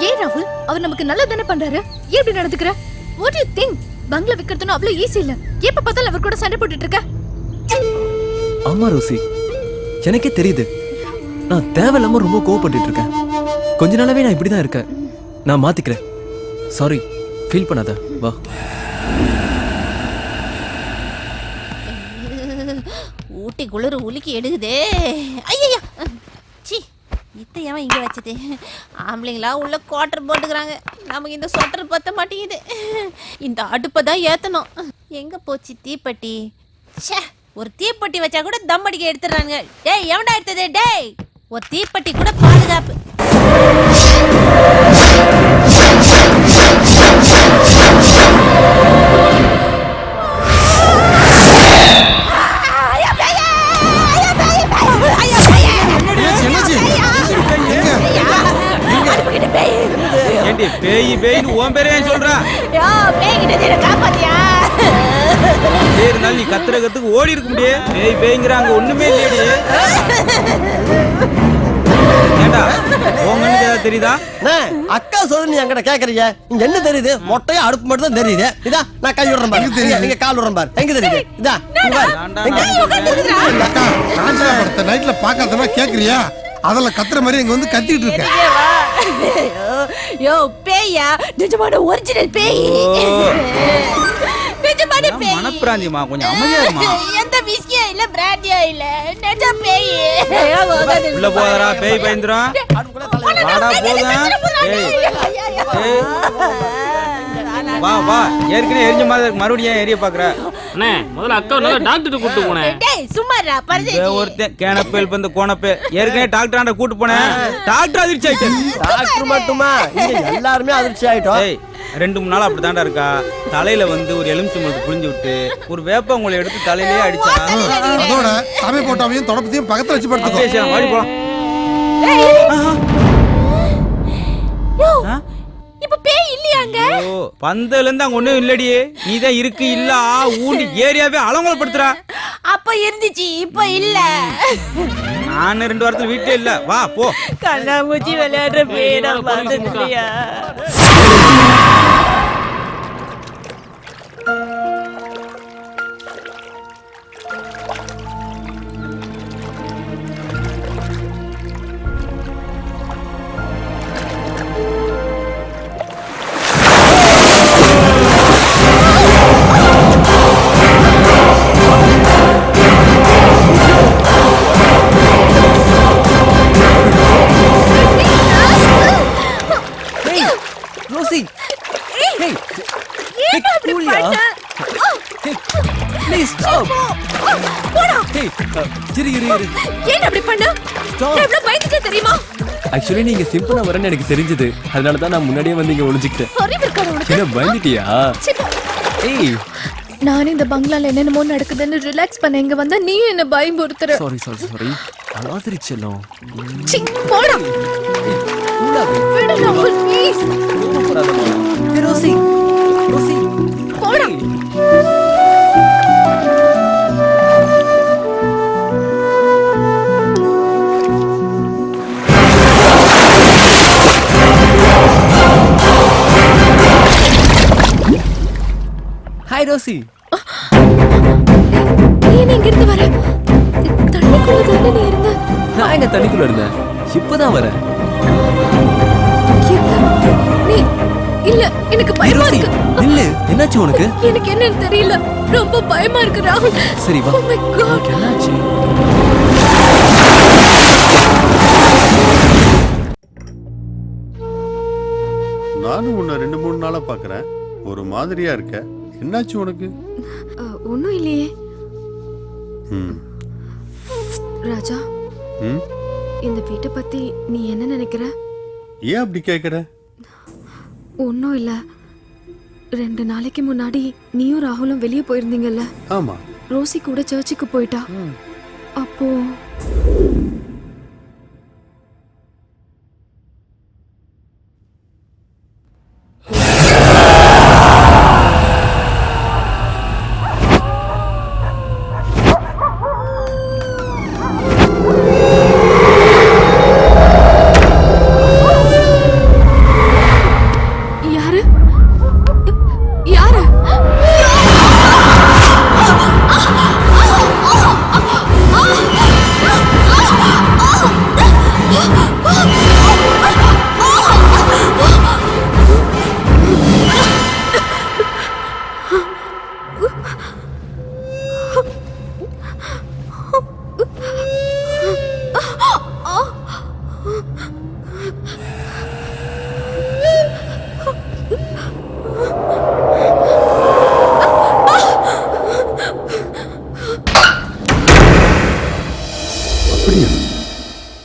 ஏன் ராகுல், அவர் நமக்கு நல்லது தானே பண்றாரு. ஏன் இப்படி நடந்துக்கிற? What do you think? பங்களா விக்கிறதுன்னு அவ்வளவு ஈஸி இல்ல. எப்ப பார்த்தாலும் அவர் கூட சண்டை போட்டுட்டு இருக்க. ஆமா ரோசி, எனக்கே தெரியுது. நான் தேவையில்லாம ரொம்ப கோவப்பட்டு இருக்கேன். கொஞ்ச நாளாவே நான் இப்படிதான் இருக்கேன். நான் மாத்திக்கிறேன். சாரி, ஃபீல் பண்ணாத. வா. ஊட்டி குளிர் உலுக்கி எடுக்குதே. ஐயா சி, இத்தையாம இங்க வச்சது. ஆம்பளைங்களா உள்ள குவார்டர் போட்டுக்கிறாங்க. நமக்கு இந்த சொட்டர் பத்த மாட்டேங்குது. இந்த அடுப்பை தான் ஏத்தணும். எங்க போச்சு தீப்பெட்டி? ச்சே, ஒரு தீப்பெட்டி வச்சா கூட தம் அடிக்க எடுத்துறாங்க. டேய் எவன்டா எடுத்தது? டேய், ஒரு தீப்பெட்டி கூட பாதுகாப்பு. ஏண்டி பேய் பேய்னு உன் பேரே சொல்றா? பேய் இருந்தாலும் நீ கத்துறதுக்கு ஓடி இருக்க முடியே. பேய் பேய்ங்கிறாங்க ஒண்ணுமே இல்லையடி. ஏண்டா உன் கண்ணுக்கு ஏதாவது தெரியுதா? அக்கா சொல்லு, நீ என்கிட்ட கேக்குறீங்க. இங்க என்ன தெரியுது? மொட்டையா அடுப்பு மட்டும் தான் தெரியுது. இதா நான் கை விடுறேன் பாரு, நீங்க கால் விடுறேன் பாரு. எங்க தெரியுது? இதா நைட்ல பாக்காதனா கேக்குறியா? அதெல்லாம் கத்துற மாதிரி இங்க வந்து கத்திட்டு இருக்க. யோ பேயா, நிஜமான ஒரிஜினல் பேய். நிஜமான பேய். மனப்பிராந்தியமா, கொஞ்சம் அமைதியா இருமா. எந்த விஷயம் இல்ல பிராண்டியா இல்ல நெஜ பேய். உள்ள போதடா பேய் பயந்துரும். வாடா போதும். ஏய் வா வா, ஏற்கனவே எரிஞ்ச மாதிரி இருக்கு, மறுபடியும் ஏன் எரிய பாக்குற? அண்ணே முதல்ல அக்கா நல்லா டாக்டர் கூட்டு போனேன். டேய் சும்மாடா பரதேசி. ஒருத்தன் கேனப்பேல் வந்து கோணப்பே ஏற்கனவே டாக்டர் ஆண்ட கூட்டு போனேன். டாக்டர் அதிர்ச்சி ஆயிட்டு. டாக்டர் மட்டுமா, இங்க எல்லாருமே அதிர்ச்சி ஆயிட்டோம். ஏய் 2-3 நாள் அப்படிதான்டா இருக்கா. தலையில வந்து ஒரு எலுமிச்சம்பழத்தை புழிஞ்சு விட்டு ஒரு வேப்பங்குளை எடுத்து தலையிலேயே அடிச்சா. அதோட சாமி போட்டாவையும் தொடப்பத்தையும் பக்கத்துல வச்சு படுத்துக்கோ. பேசலாம், வாடி போலாம். இப்ப பேய் இல்லையாங்க? ஓ பந்தல இருந்து அங்க ஒண்ணும் இல்லடி. நீதான் இருக்கு இல்ல ஊண்டி ஏரியாவே அலங்கோலப்படுத்துறா. அப்ப இருந்துச்சு இப்ப இல்ல. நான் 2 வாரத்துல வீட்லயே இல்ல. வா போ. கண்ணாமூச்சி விளையாடுற பேய் நான் பார்த்ததில்லையா? ரோசி hey ஏன் அப்படி பண்ண? Please stop. hey இரு ஏன் அப்படி பண்ண? நான் எவ்வளவு பயந்துட்டேன் தெரியுமா? ஆக்சுவலி நீங்க சிம்பிளா வரேன்னு எனக்கு தெரிஞ்சது. அதனால தான் நான் முன்னாடியே வந்து இங்க ஒளிஞ்சிக்கிட்டேன். அறிவு இருக்காது உனக்கு? என்ன பயந்துட்டியா? ஏய் நானே இந்த பங்களால என்னென்னமோ நடக்குதுன்னு ரிலாக்ஸ் பண்ண இங்க வந்தா நீ என்ன பயமுறுத்துற. சாரி அலாதிரி செல்லம். சி போடா. விடு ராகுல் ப்ளீஸ். ரோசி போடா. Hi Rosie. நீ எங்க இருந்து வர? தண்ணிக்குள்ள தானே நீ இருந்த? நான் எங்க தண்ணிக்குள்ள இருந்தேன், இப்பதான் வரேன். நீ இல்ல, எனக்கு பயமா இருக்கு. இல்ல என்னாச்சு உனக்கு? எனக்கு என்னன்னு தெரியல, ரொம்ப பயமா இருக்கு ராகுல். சரி வா. Oh my God. என்னாச்சு? நானும் உன்னை 2-3 நாளா பாக்குறேன், ஒரு மாதிரியா இருக்க. என்னாச்சு உனக்கு? ஒன்றும் இல்லையே ம் ராஜா. ம் இந்த வீட்டை பத்தி நீ என்ன நினைக்கிற? ஏன் அப்படி கேக்குற? ஒன்றும் இல்லை. 2 நாளைக்கு முன்னாடி நீயும் ராகுலும் வெளியே போயிருந்தீங்கல்ல? ஆமா. ரோசி கூட சர்ச்சுக்கு போயிட்டா. அப்போ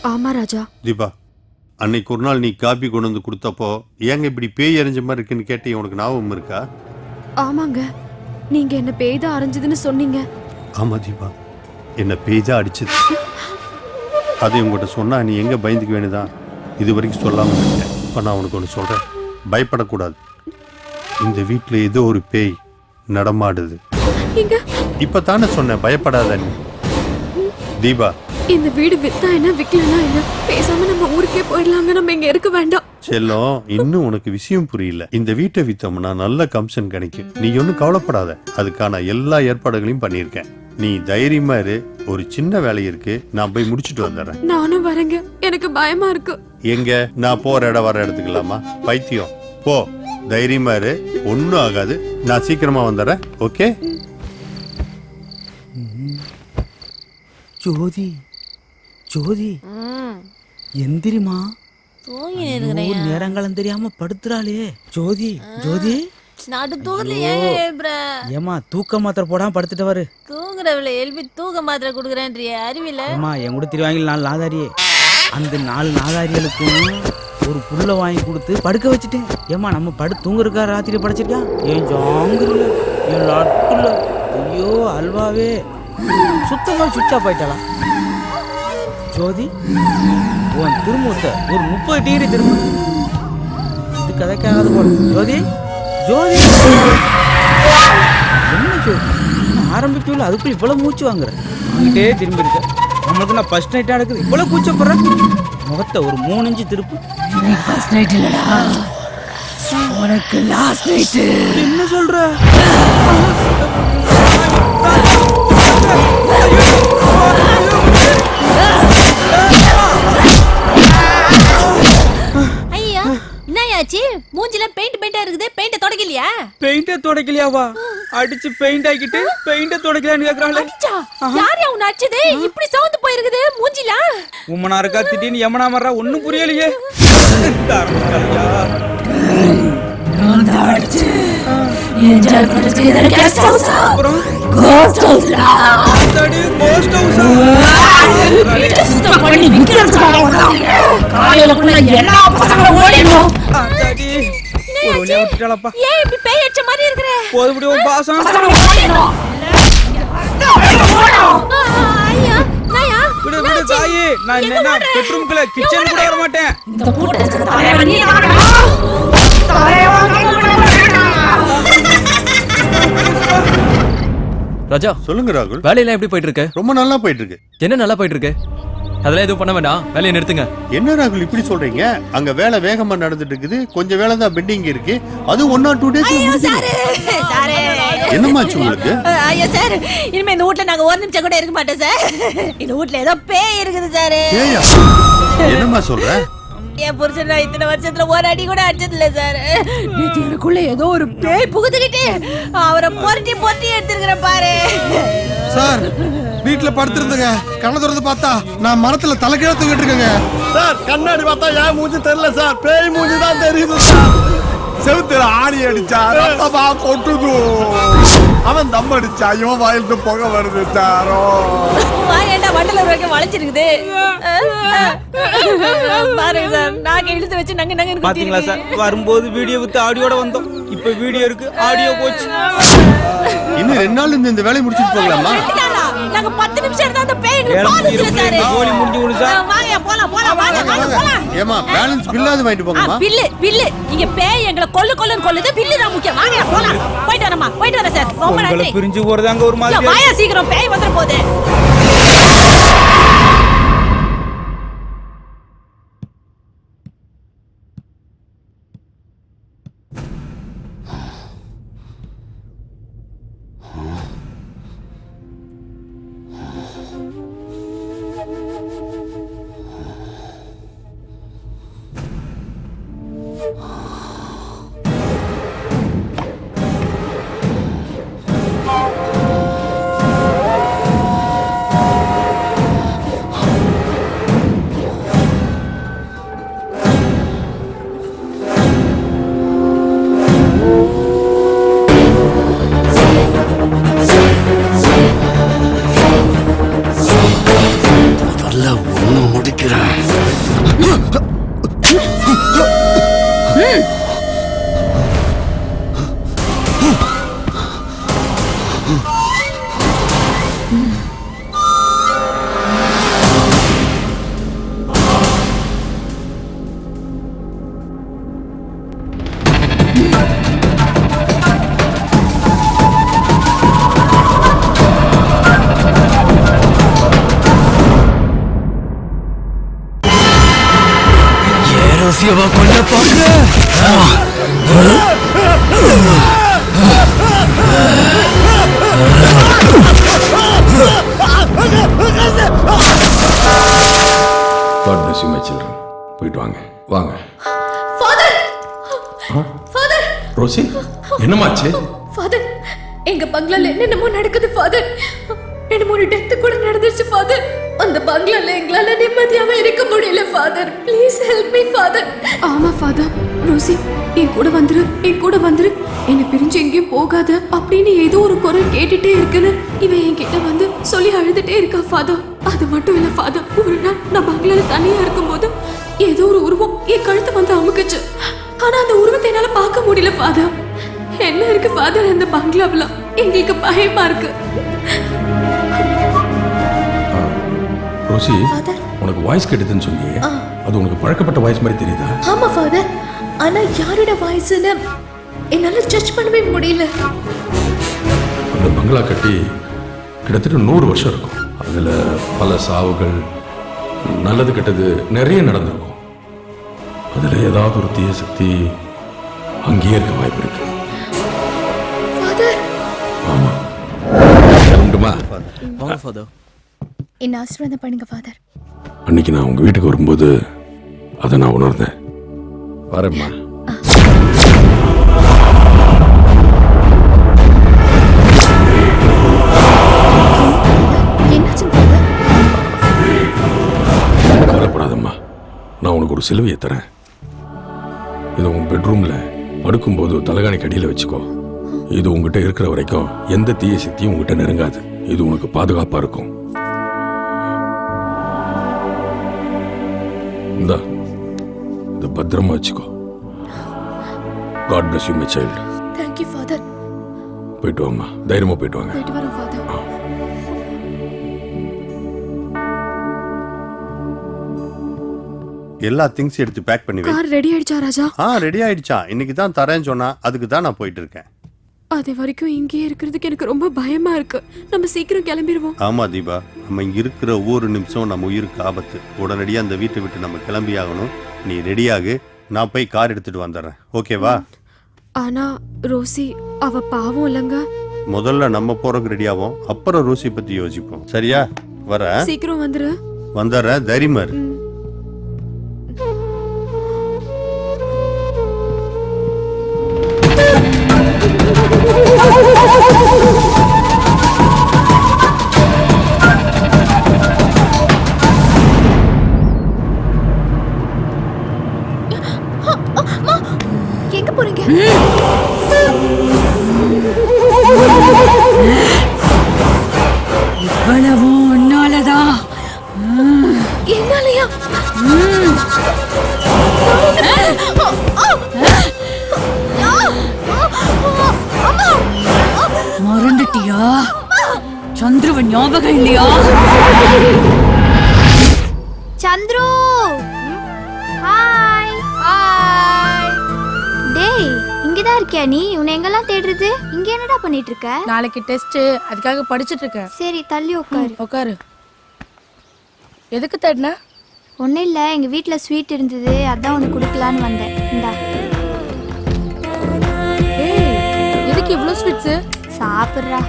ஆமா ராஜா. தீபா, அன்னைக்கு ஒரு நாள் நீ காபி கொண்டு வந்து கொடுத்தப்போ ஏங்க இப்படி பேய் எறிஞ்ச மாதிரி இருக்குன்னு கேட்டு உனக்கு ஞாபகம் இருக்கா? ஆமாங்க, நீங்க என்ன பேய்தா அரைஞ்சதுன்னு சொன்னீங்க. ஆமா தீபா, என்ன பேய்தா அடிச்சது. அதை உங்ககிட்ட சொன்னா நீ எங்க பயந்துக்க வேணுதான் இது வரைக்கும் சொல்லாம இருக்கேன். இப்ப நான் உனக்கு ஒன்று சொல்றேன், பயப்படக்கூடாது. இந்த வீட்டுல ஏதோ ஒரு பேய் நடமாடுது. இப்பதானே சொன்னேன் பயப்படாத நீ. தீபா, இந்த வீடு வித்தா என்ன விக்கலனா என்ன, பேசாம நம்ம ஊருக்கே போயிடலாங்க, நம்ம இங்க இருக்க வேண்டாம். செல்லம், இன்னும் உனக்கு விஷயம் புரியல. இந்த வீட்டை வித்தோம்னா நல்ல கமிஷன் கிடைக்கும். நீ ஒன்னும் கவலைப்படாத, அதுக்கான எல்லா ஏற்பாடுகளையும் பண்ணியிருக்கேன். நீ தைரியமா இரு. ஒரு சின்ன வேலை இருக்கு, நான் போய் முடிச்சுட்டு வந்துடுறேன். நானும் வரேங்க, எனக்கு பயமா இருக்கு. எங்க? நான் போற இடம் வர எடுத்துக்கலாமா? பைத்தியம், போ, தைரியமா இரு, ஒன்னும் ஆகாது. நான் சீக்கிரமா வந்துடுறேன். ஓகே? ஜோதி ஜோதி எந்திரிமா, தூங்கி ஒரு நேரங்களும் தெரியாம படுத்துறாளே. ஜோதி ஜோதி நடு தூக்கலையே. ஏமா தூக்க மாத்திரை போடாம படுத்துட்டு வரு. தூங்குறவள எழுப்பி தூக்க மாத்திரை குடுக்குறேன்றிய அறிவில. ஏமா என் கூட திரு வாங்கி 4 நாதாரியே, அந்த 4 நாதாரிகளுக்கும் ஒரு புல்ல வாங்கி கொடுத்து படுக்க வச்சுட்டேன். ஏமா நம்ம தூங்குறக்கா ராத்திரி படைச்சிருக்கா? ஏன் ஜாங்குல என் லட்டுல ஐயோ அல்வாவே சுத்தமா சுவிட்ச் ஆஃப் ஆயிட்டாளா? ஜோதி உன் திரும்பத்தை ஒரு 30 டிகிரி திரும்ப, இது கதைக்காகாது போல. ஜோதி ஜோதி என்ன ஜோதி ஆரம்பிக்கல, அதுக்குள்ள இவ்வளவு மூச்சு வாங்குற? அங்கிட்டே திரும்பி இருக்க. நம்மளுக்கு நான் ஃபர்ஸ்ட் நைட்டா இருக்குது, இவ்வளவு கூச்சப்படுறேன். முகத்தை ஒரு 3 இன்ச்சு திருப்பு. ஃபர்ஸ்ட் நைட் இல்லடா, உனக்கு லாஸ்ட் நைட். என்ன சொல்ற? ஐயா என்னயாச்சு? மூஞ்சில பெயிண்டா இருக்குது, பெயிண்ட தொடக்கலையா? பெயிண்ட தொடக்கலையாவா? அடிச்சு பெயிண்ட் ஆக்கிட்டு பெயிண்ட தொடக்கலையான்னு கேக்குறாங்களே. யார் உன்னை அடிச்சது? இப்படி சவுந்து போயிருக்குது மூஞ்சில. உம்மனா இருக்கா திடீர்னு யமனா மர்றா, ஒண்ணும் புரியலையே. நான் தான் அடிச்சு என்ஜாய் பண்ணிட்டு இதர கெஸ்ட் ஹவுஸ், கோஸ்ட் ஹவுஸ்ல அடடி கோஸ்ட் ஹவுஸ் சுத்தம் பண்ணி விக்ரன்ஸ் பண்ணுவாங்க. காலையிலக்குள்ள எல்லா பசங்களும் ஓடிடும். அடடி ஒருவனே விட்டுட்டாளப்பா. ஏன் இப்படி பேய் அடிச்ச மாதிரி இருக்கற? போதுபடி உன் பாசம். ஐயா நாயா விடு விடு தாயே, நான் என்ன பெட்ரூம்க்குள்ள கிச்சன் கூட வர மாட்டேன். இந்த கூட்டத்துக்கு தலைவன் நீ தானடா. ராஜா சொல்லுங்க ராகுல். வேலையெல்லாம் எப்படி போயிட்டு இருக்கு? ரொம்ப நல்லா போயிட்டு இருக்கு. என்ன நல்லா போயிட்டு இருக்கு? அதெல்லாம் எதுவும் பண்ண வேண்டாம், வேலையை நிறுத்துங்க. என்ன ராகுல் இப்படி சொல்றீங்க? அங்க வேலை வேகமா நடந்துட்டு இருக்குது, கொஞ்சம் வேலை தான் பெண்டிங் இருக்கு. அது 1 or 2 days சாரே என்னமாச்சு உங்களுக்கு? ஐயா சார், இனிமே இந்த வீட்ல நாங்க 1 நிமிஷம் கூட இருக்க மாட்டோம் சார். இந்த வீட்ல ஏதோ பேய் இருக்குது சார். ஏய்யா என்னமா சொல்ற? என் புருஷன் நான் இத்தனை வருஷத்துல ஒரு அடி கூட அடிச்சது இல்ல சார். எனக்குள்ள ஏதோ ஒரு பேய் புகுந்துக்கிட்டு அவரை பொருட்டி பொருட்டி எடுத்துருக்கிற பாரு சார். வீட்டுல படுத்துருந்துங்க, கண்ணை திறந்து பார்த்தா நான் மரத்துல தலைக்கீழ தூக்கிட்டு இருக்கேங்க சார். கண்ணாடி பார்த்தா ஏன் மூஞ்சி தெரியல சார், பேய் மூஞ்சி தான் தெரியுது சார். செவுத்துல ஆணி அடிச்சா ரத்தமா கொட்டுது. அவன் தம் அடிச்சா இவன் வாயிலிருந்து புகை வருது சாரோ. வாயேண்டா வண்டல வரைக்கும் வளைச்சிருக்குது பாருங்க சார். நாங்க இழுத்து வச்சு நங்க நங்க பாத்தீங்களா சார், வரும்போது வீடியோ வித்து ஆடியோட வந்தோம், இப்ப வீடியோ இருக்கு ஆடியோ போச்சு. இன்னும் 2 நாள் இந்த வேலையை முடிச்சிட்டு போகலாமா? நாங்க 10 நிமிஷம் இருந்தா அந்த பேய் எங்களுக்கு பாதுல சார். கோலி முடிஞ்சு விடு சார். வாங்க போலாம் போலாம் வாங்க வாங்க போலாம். ஏமா பேலன்ஸ் பில்லாது வாங்கிட்டு போங்கம்மா. பில்லு இங்க பேய் எங்களை கொல்லுது, பில்லு தான் முக்கியம். வாங்க போலாம். போயிட்டு வரமா, போயிட்டு வர சார். ரொம்ப நன்றி. பிரிஞ்சு போறது அங்க ஒரு மாதிரி. வாயா சீக்கிரம், பேய் வந்துற போகுது. ரகசியமா கொல்ல பாக்குற? God bless you, my children. போயிட்டு வாங்க வாங்க. ஃபாதர் ஃபாதர் ரோசி என்னமாச்சு? ஃபாதர், எங்க பங்களால என்னென்னமோ நடக்குது ஃபாதர். 3 டெத் கூட நடந்துருச்சு ஃபாதர். அந்த பங்களால எங்களால நிம்மதியாவே இருக்க முடியல father. Please help me father. ஆமா ஃபாதர். ரோசி என் கூட வந்துரு என்னை பிரிஞ்சு எங்கேயும் போகாத அப்படின்னு ஏதோ ஒரு குரல் கேட்டுட்டே இருக்குன்னு இவன் என்கிட்ட வந்து சொல்லி அழுதுட்டே இருக்கா ஃபாதர். அது மட்டும் இல்ல ஃபாதர், ஒரு நாள் நான் பங்களால தனியா இருக்கும்போது ஏதோ ஒரு உருவம் என் கழுத்தை வந்து அமுக்குச்சு. ஆனா அந்த உருவத்தை என்னால பார்க்க முடியல ஃபாதர். என்ன இருக்கு ஃபாதர் அந்த பங்களாவுல? எங்களுக்கு பயமா இருக்கு. ரோசி, உனக்கு வாய்ஸ் கேட்டதுன்னு சொன்னியே, அது உனக்கு பழக்கப்பட்ட வாய்ஸ் மாதிரி தெரியுதா? ஆமா ஃபாதர், ஆனா யாரோட வாய்ஸ்னு என்னால ஜட்ஜ் பண்ணவே முடியல. அந்த பங்களா கட்டி கிட்டத்தட்ட 100 வருஷம் இருக்கும். அதுல பல சாவுகள், நல்லது கெட்டது நிறைய நடந்திருக்கும். அதுல ஏதாவது ஒரு தீய சக்தி அங்கேயே இருக்க வாய்ப்பு இருக்கு. ஆமா, வாங்க ஃபாதர். என்ன ஆசீர்வாதம் பண்ணுங்க ஃபாதர். அன்னைக்கு நான் உங்க வீட்டுக்கு வரும்போது அதை நான் உணர்ந்தேன். வரேம்மா. கவலைப்படாதம்மா, நான் உனக்கு ஒரு சிலுவையை தரேன். இதை உன் பெட்ரூம்ல படுக்கும்போது தலகாணிக்கு அடியில் வச்சுக்கோ. இது உங்ககிட்ட இருக்கிற வரைக்கும் எந்த தீய சக்தியும் உங்ககிட்ட நெருங்காது. இது உனக்கு பாதுகாப்பா இருக்கும். இந்தா, இதை பத்திரமா வச்சுக்கோ. God bless you, my child. Thank you father. போயிட்டு வாம்மா, தைரியமா போயிட்டு வாங்க. போயிட்டு வரோம் father. எல்லா திங்ஸ் எடுத்து பேக் பண்ணி வை. கார் ரெடி ஆயிடுச்சா ராஜா? ரெடி ஆயிடுச்சா? இன்னைக்கு தான் தரேன்னு சொன்னா, அதுக்கு தான் நான் போயிட்டு இருக்கேன். அது வரைக்கும் இங்கேயே இருக்கிறதுக்கு எனக்கு ரொம்ப பயமா இருக்கு. நம்ம சீக்கிரம் கிளம்பிடுவோம். ஆமா தீபா, நம்ம இங்க இருக்கிற ஒவ்வொரு நிமிஷம் நம்ம உயிருக்கு ஆபத்து. உடனடியா அந்த வீட்டை விட்டு நம்ம கிளம்பி ஆகணும். நீ ரெடியாகு, நான் போய் கார் எடுத்துட்டு வந்துடுறேன். ஓகேவா? ஆனா ரோசி அவ பாவம் இல்லங்க. முதல்ல நம்ம போறதுக்கு ரெடியாவோம், அப்புறம் ரோசி பத்தி யோசிப்போம். சரியா? வர சீக்கிரம் வந்துரு. வந்துடுறேன், தைரியமா இரு. எங்க போறீங்க? இவ்வளவு உன்னாலதான். என்னாலயா? மறந்துட்டியா? சந்துருவ ஞாபகம் இல்லையா? சந்துரு, ஹாய். ஹாய். டேய், இங்கதான் இருக்கியா நீ? உன்னை எங்கெல்லாம் தேடுறது? இங்க என்னடா பண்ணிட்டு இருக்க? நாளைக்கு டெஸ்ட், அதுக்காக படிச்சிட்டு இருக்கேன். சரி, தள்ளி உட்காரு. உட்காரு. எதுக்கு தேடின? ஒன்னும் இல்ல, எங்க வீட்ல ஸ்வீட் இருந்தது, அதான் உனக்கு கொடுக்கலான்னு வந்தேன். இந்தா. ஏய், எதுக்கு இவ்ளோ ஸ்வீட்ஸ்? சாப்பிடுறா.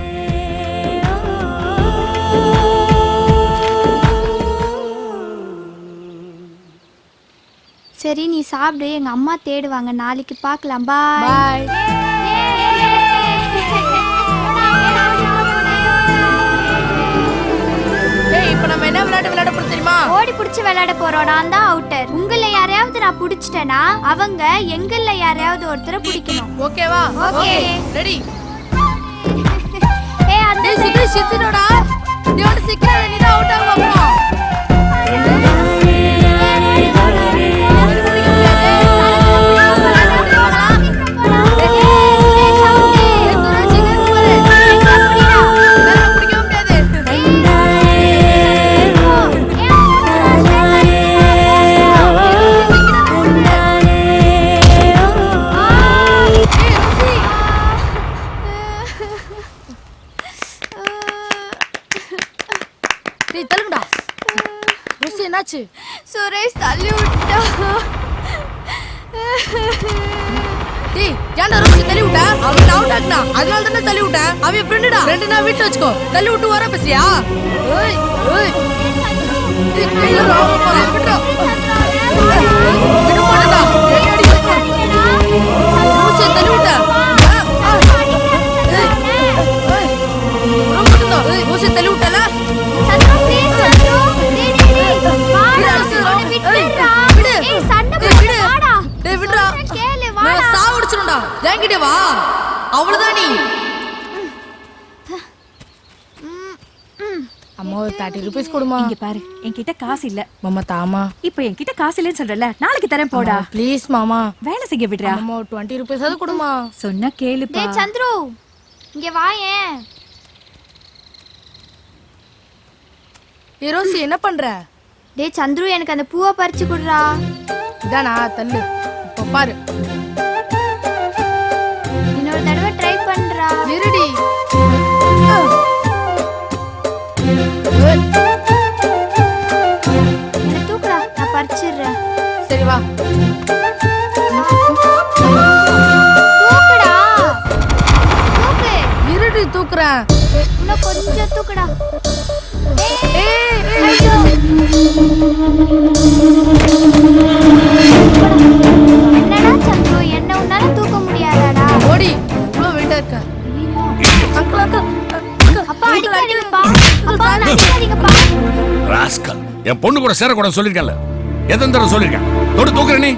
சரி, நீ சாப்பிடு. எங்க அம்மா தேடுவாங்க. நாளைக்கு பார்க்கலாம். பாய். பாய். ஏய், இப்போ நம்ம என்ன விளையாட போறோம் தெரியுமா? ஓடி புடிச்சு விளையாட போறோம். நான் தான் அவுட்டர். உங்கள யாரையாவது நான் புடிச்சிட்டேனா அவங்க எங்கல்ல யாரையாவது ஒருத்தரை பிடிக்கணும். ஓகேவா? ஓகே. ரெடி. ஏய், அந்த சுத்தி சித்தினோடா. நீயோட சீக்கிரம் நீ தான் அவுட் ஆக போறோம். சுரேஷ் தள்ளி விட்டா. டேய், ஏன்டா ரோசி தள்ளி விட்ட? அவன் அவுட் ஆக்னா, அதனால தான தள்ளி விட்ட. அவன் ஃப்ரெண்டுடா. ஃப்ரெண்டுனா வீட்ல வச்சுக்கோ. தள்ளி விட்டு வர பேசியா? ஏய், ஏய். டேய், கையில ராவ போறா. விட்றா. விட மாட்டடா. ரோசி தள்ளி விட்ட. ஏய். ஏய். ரோசி தள்ளி விட்டல. என்கிட்ட வா அவ்வளவுதான் நீ அம்மா ஒரு 30 rupees கொடுமா. இங்க பாரு என்கிட்ட காசு இல்ல மாமா தாமா. இப்போ என்கிட்ட காசு இல்லன்னு சொல்றல நாளைக்கு தரேன் போடா. ப்ளீஸ் மாமா. வேலை செய்ய விடுறா. அம்மா 20 rupees அது கொடுமா. சொன்னா கேளுப்பா. டேய் சந்துரு இங்க வாயேன். ரோசி என்ன பண்ற? டேய் சந்துரு எனக்கு அந்த பூவை பறிச்சு குடுறா. இதானா தள்ளு. இப்ப பாரு. இன்னொரு தடவை ட்ரை பண்றா. இருடி. என்ன தூக்குடா நான் பறிச்சிடுறேன். சரி வா. தூக்குடா. தூக்கு. இருடி தூக்குறேன். இன்னும் கொஞ்சம் தூக்குடா. என்னடா சந்துரு என்ன உன்னால தூக்க முடியாதாடா? ஓடி இவ்வளவு வெயிட்டா இருக்க. அங்கிள் அங்கிள் அப்பா அடிக்காதீங்கப்பா. அப்பா அடிக்காதீங்கப்பா. ராஸ்கல் என் பொண்ணு கூட சேரக்கூடாது சொல்லிருக்கேன்ல. எத்தனை தடவை சொல்லிருக்கேன். தொடு தூக்குற நீ.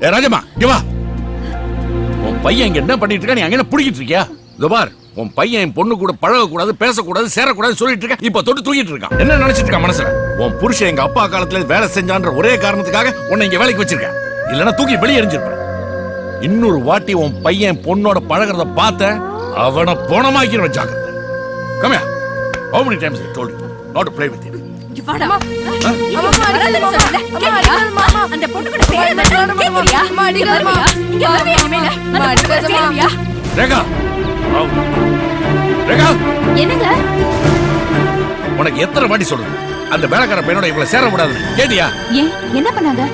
ஏ ராஜம்மா இங்க வா. உன் பையன் இங்க என்ன பண்ணிட்டு இருக்கா? நீ அங்க என்ன புடிக்கிட்டு இருக்கியா? இதோ பார் உன் பையன் என் பொண்ணு கூட பழகக்கூடாது பேசக்கூடாது சேரக்கூடாது சொல்லிட்டு இருக்க. இப்ப தொட்டு தூக்கிட்டு இருக்கான். என்ன நினைச்சிட்டு இருக்கான் மனசுல? உன் புருஷன் எங்க அப்பா காலத்துல வேலை செஞ்சான்ற ஒரே காரணத்துக்காக உன்னை இங்க வேலைக்கு வச்சிருக்கேன். இல்லன்னா தூக்கி வெளியே எரிஞ்சிருப்பேன். இன்னொரு வாட்டி உன் பையன் பொண்ணோட பழகிறத பார்த்த அவனை போனமாக்கிற வச்சாங்க. Come here. How many times I told you not to play with him? இங்க வாடா. அம்மா அடிக்காத மாமா. அந்த பொண்ணு கூட சேரல. கேக்குறியா? அம்மா அடிக்காத மாமா. இங்க வரவே இனிமேல. அந்த பொண்ணு கூட சேருவியா? ரேகா. ரேகா. என்னங்க? உனக்கு எத்தனை வாட்டி சொல்றது? அந்த வேலைக்கார பையனோட இவ்வளவு சேர கூடாது. கேட்டியா? ஏன் என்ன பண்ணாங்க?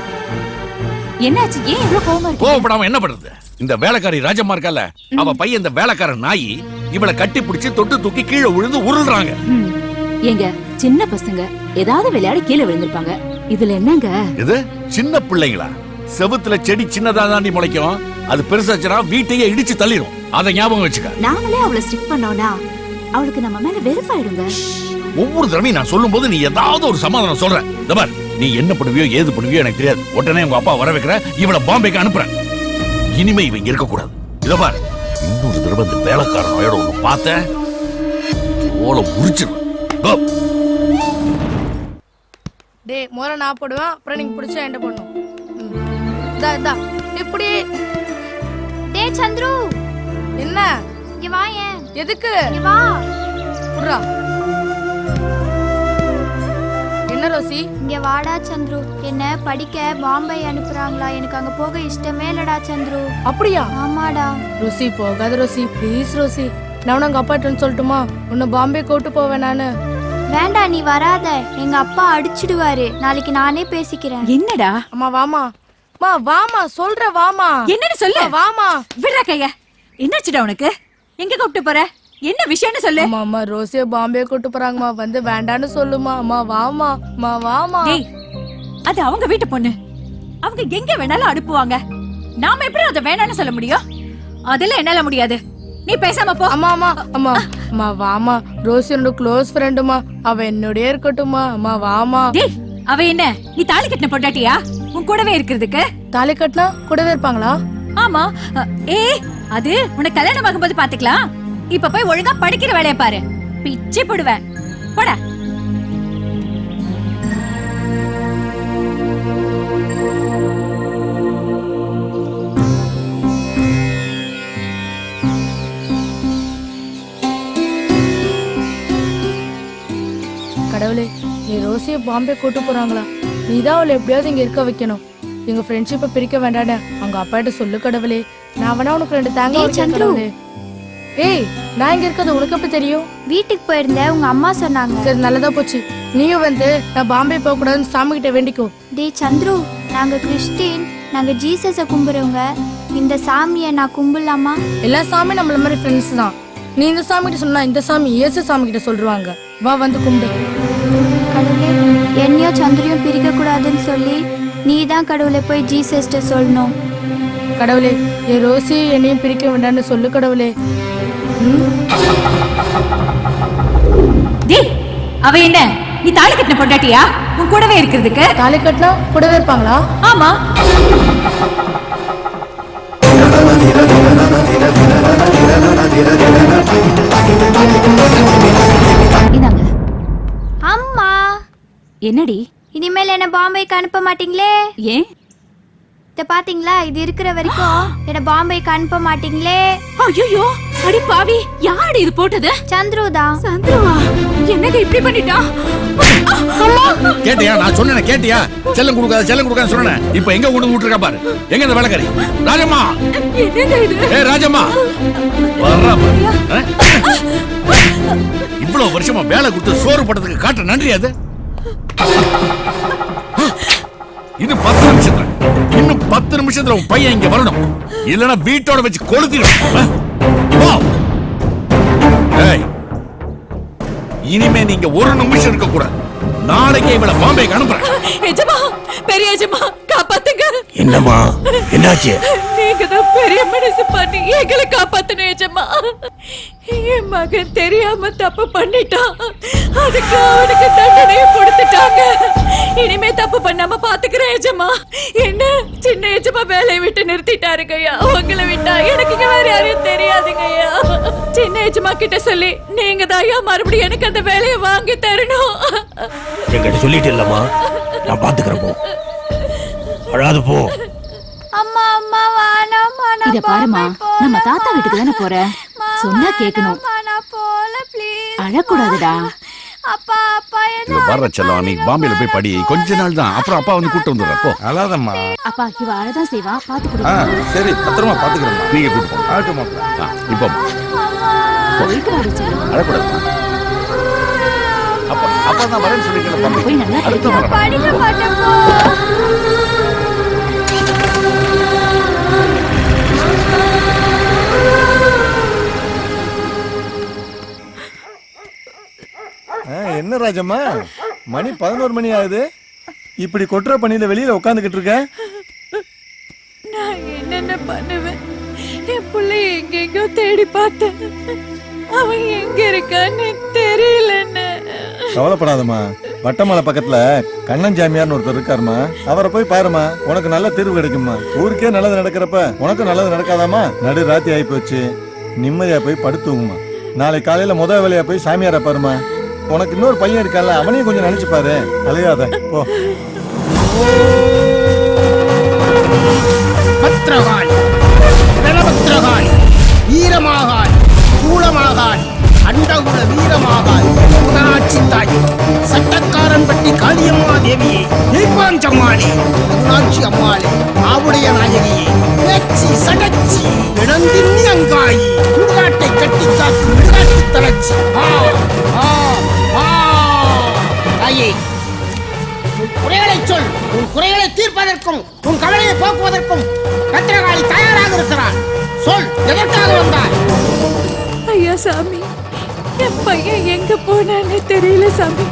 என்னாச்சு? ஏன் இவ்ளோ கோவமா இருக்கு? கோவப்படாம என்ன பண்றது? இந்த வேலைக்காரி ராஜம்மா இருக்கல, அவ பையன் இந்த வேலைக்கார நாயி இவளை கட்டி பிடிச்சு தொட்டு தூக்கி கீழே விழுந்து உருள்றாங்க. ஏங்க சின்ன பசங்க ஏதாவது விளையாடி கீழே விழுந்திருப்பாங்க. இதுல என்னங்க? இது சின்ன பிள்ளைங்களா? செவுத்துல செடி சின்னதா தாண்டி முளைக்கும். அது பெருசாச்சுனா வீட்டையே இடிச்சு தள்ளிடும். அதை ஞாபகம் வச்சுக்க. நாமளே அவளை ஸ்ட்ரிக் பண்ணோம்னா அவளுக்கு நம்ம மேல வெறுப்பாயிடுங்க. ஒவ்வொரு தடவையும் நான் சொல்லும் போது நீ ஏதாவது ஒரு சமாதானம் சொல்ற. தபார் நீ என்ன பண்ணுவியோ ஏது பண்ணுவியோ எனக்கு தெரியாது. உடனே உங்க அப்பா வர வைக்கிற, இவளை பாம்பேக்கு அனுப்புறேன். இனிமே இவங்க இருக்க கூடாது. இத பார் இன்னொரு தடவை இந்த வேலைக்காரனோட ஒண்ணு பார்த்தேன் ஓல உரிச்சிருவேன். டேய் மோர நான் போடுவேன். அப்புறம் நீங்க பிடிச்சா என்ன பண்ணும்? இதா இப்படி. டேய் சந்துரு என்ன? இங்க வாயேன். எதுக்கு? இங்க வா. புறா. என்ன ரோசி? இங்க வாடா சந்துரு. என்ன படிக்க பாம்பே அனுப்புறாங்களா? எனக்கு அங்க போக இஷ்டமே இல்லடா சந்துரு. அப்படியா? ஆமாடா. ரோசி போகாத ரோசி ப்ளீஸ் ரோசி. நான் உங்க அப்பாட்ட சொல்லட்டுமா? உன்னை பாம்பே கூட்டு போவேன் நானு. வேண்டாம் நீ வராத. எங்க அப்பா அடிச்சிடுவாரு. நாளைக்கு நானே பேசிக்கிறேன். என்னடா? அம்மா வாமா. மா வாமா சொல்ற வாமா. என்னன்னு சொல்லு. வாமா. விடுறா கைய. என்னாச்சுடா உனக்கு? எங்க கூப்பிட்டு போற? என்ன விஷயம்னு சொல்லு. அம்மா ரோசிய பாம்பே கூட்டு போறாங்கம்மா. வந்து வேண்டான்னு சொல்லுமா. அம்மா வாமா. அம்மா வாமா. டேய் அது அவங்க வீட்டு பொண்ணு. அவங்க எங்க வேணாலும் அனுப்புவாங்க. நாம எப்படி அத வேணாம்னு சொல்ல முடியும்? அதெல்லாம் என்னால முடியாது. நீ பேசாம போ. அம்மா அம்மா அம்மா அம்மா வாமா. ரோசி என்னோட க்ளோஸ் ஃப்ரெண்டுமா. அவ என்னோடயே இருக்கட்டுமா. அம்மா வாமா. டேய் அவ என்ன நீ தாலி கட்டின பொண்டாட்டியா? உன் கூடவே இருக்கிறதுக்கு? தாலி கட்டினா கூடவே இருப்பாங்களா? ஆமா. அது உனக்கு கல்யாணம் ஆகும்போது பாத்துக்கலாம். இப்ப போய் ஒழுங்கா படிக்கிற வேலையை பாரு. பிச்சை போடுவேன். போடா. கடவுளே நீ ரோசிய பாம்பே கூட்டு போறாங்களா? நீதான் அவளை எப்படியாவது இங்க இருக்க வைக்கணும். எங்க ஃப்ரெண்ட்ஷிப்பை பிரிக்க வேண்டானே அவங்க அப்பாட்ட சொல்லு கடவுளே. நான் வேணா உனக்கு 2 தேங்காய் வைக்கிறேன் கடவுளே. ஏய் நான் இங்க இருக்கிறது உனக்கு எப்படி தெரியும்? வீட்டுக்கு போயிருந்தேன். உங்க அம்மா சொன்னாங்க. சரி நல்லதா போச்சு. நீயும் வந்து நான் பாம்பே போக கூடாதுன்னு சாமி கிட்ட வேண்டிக்கோ. டேய் சந்துரு நாங்க கிறிஸ்டின். நாங்க ஜீசஸ கும்பிடுறவங்க. இந்த சாமியை நான் கும்பிடலாமா? எல்லா சாமியும் நம்மள மாதிரி ஃப்ரெண்ட்ஸ் தான். நீ இந்த சாமி கிட்ட சொன்னா இந்த சாமி இயேசு சாமி கிட்ட சொல்றாங்க. வா வந்து கும்பிடு. கடவுளே என்னையும் சந்திரியும் பிரிக்க கூடாதுன்னு சொல்லி நீ தான் கடவுளை போய் ஜீசஸ்ட சொல்லணும். கடவுளே என் ரோசி என்னையும் பிரிக்க வேண்டாம்னு சொல்லு கடவுளே. டேய் அவ என்ன நீ தாலி கட்டின பொண்டாட்டியா? உன் கூடவே இருக்கிறதுக்கு? தாலி கட்டினா கூடவே இருப்பாங்களா? ஆமா. இதாங்க. அம்மா என்னடி? இனிமேல் என்ன பாம்பேக்கு அனுப்ப மாட்டீங்களே? ஏன்? இத பாத்தீங்களா, இது இருக்கிற வரைக்கும் என்ன பாம்பேக்கு அனுப்ப மாட்டீங்களே? ஐயோ, அடி பாவி, யாரு இது போட்டது? சந்துருதான். சந்துருவா? என்னங்க இப்படி பண்ணிட்டா? கேட்டியா? நான் சொன்னேன் கேட்டியா? செல்லம் கொடுக்காத சொன்னேன். இப்போ எங்க கொண்டு விட்டுருக்கா பாரு. எங்க இந்த வேலைக்காரி? ராஜம்மா, என்னங்க இது? ராஜம்மா வர்றா பாரு. இவ்வளவு வருஷமா வேலை கொடுத்து சோறு போட்டதுக்கு காட்டுற நன்றி அது. இன்னும் 10 நிமிஷத்துல உன் பையன் இங்க வரணும். இல்லனா வீட்டோட வச்சு கொளுத்திடும். இனிமே நீங்க ஒரு நிமிஷம் இருக்க கூடாது. நாளைக்கே இவளை பாம்பேக்கு அனுப்புறேன். எஜமா, பெரிய எஜமா, காப்பாத்துங்க. என்னம்மா, என்னாச்சு? நீங்க தான் பெரிய மனசு பண்ணி எங்களை காப்பாத்தணும் எஜமா. என் மகன் தெரியாம தப்பு பண்ணிட்டான். அதுக்கு அவனுக்கு தண்டனை கொடுத்துட்டாங்க. இனிமே தப்பு பண்ணாம பாத்துக்கிறேன் எஜமா. என்ன சின்ன எஜமா வேலையை விட்டு நிறுத்திட்டாருங்கய்யா. உங்களை விட்டா எனக்கு இங்க வேற யாரையும் தெரியாதுங்கய்யா. சின்ன எஜமா கிட்ட சொல்லி நீங்க தான் ஐயா மறுபடியும் எனக்கு அந்த வேலையை வாங்கி தரணும். என்கிட்ட சொல்லிட்டு இல்லம்மா, நான் பாத்துக்கிறேன். போ, அழாது போ. அம்மா அம்மா வானாம்மா. இத பாருமா, நம்ம தாத்தா வீட்டுக்கு தானே போற. சொன்னா கேட்கணும். நான் போல ப்ளீஸ். அழக்கூடாதுடா. அப்பா அப்பா இங்க வர்ற செல்லம், நீ பாம்பேல போய் படி. கொஞ்ச நாள் தான், அப்புறம் அப்பா வந்து கூட்டு வந்துடுற. போ. அழாதம்மா. அப்பா இவ அழதான் செய்வா, பாத்து கொடுங்க. சரி, பத்திரமா பாத்துக்கிறேன். நீங்க கூட்டு போங்க. ஆகட்டுமா? இப்போ அழக்கூடாது. அப்பா தான் வரேன்னு சொல்லிக்கிறேன். போய் நல்லா படிக்க மாட்டேன் போ. என்ன ராஜம்மா, மணி 11 மணி ஆகுது. இப்படி கொட்டுற பணியில வெளியில உட்காந்துக்கிட்டு இருக்க. நான் என்னென்ன பண்ணுவேன்? என் பிள்ளை எங்கெங்கோ தேடி பார்த்தேன். அவன் எங்க இருக்கான்னு தெரியலன்னு. கவலைப்படாதம்மா, வட்டமலை பக்கத்துல கண்ணன் ஜாமியார்னு ஒருத்தர் இருக்காருமா. அவரை போய் பாருமா, உனக்கு நல்ல தீர்வு கிடைக்குமா. ஊருக்கே நல்லது நடக்கிறப்ப உனக்கு நல்லது நடக்காதாமா? நடு ராத்தி ஆகி போச்சு, நிம்மதியா போய் படுத்துவோமா. நாளை காலையில முத வேலையா போய் சாமியார பாருமா. உனக்கு இன்னொரு பையன் இருக்கால, அவனையும் கொஞ்சம் நினைச்சு பாரு. அழுகாத, போ. பத்ரகாளி, ரணபத்ரகாளி, வீரமாகாளி, சூளமாகாளி, அண்டகுல வீரமாகாளி, புதனாட்சி தாய், சட்டக்காரன் பட்டி காளியம்மா தேவியே, தீபாஞ்சம்மாளே, அருணாட்சி அம்மாளே, ஆவுடைய நாயகியே, பேச்சி சடச்சி, இளந்தின்னி அங்காயி, சுடுகாட்டை கட்டி காக்கும் விடுகாட்டு தளர்ச்சி. தாயே, உன் குறைகளை சொல். உன் குறைகளை தீர்ப்பதற்கும் உன் கவலையை போக்குவதற்கும் பத்திரகாளி தயாராக இருக்கிறார். சொல், எதற்காக வந்தார்? ஐயா சாமி, என் பையன் எங்க போனான்னு தெரியல சாமி.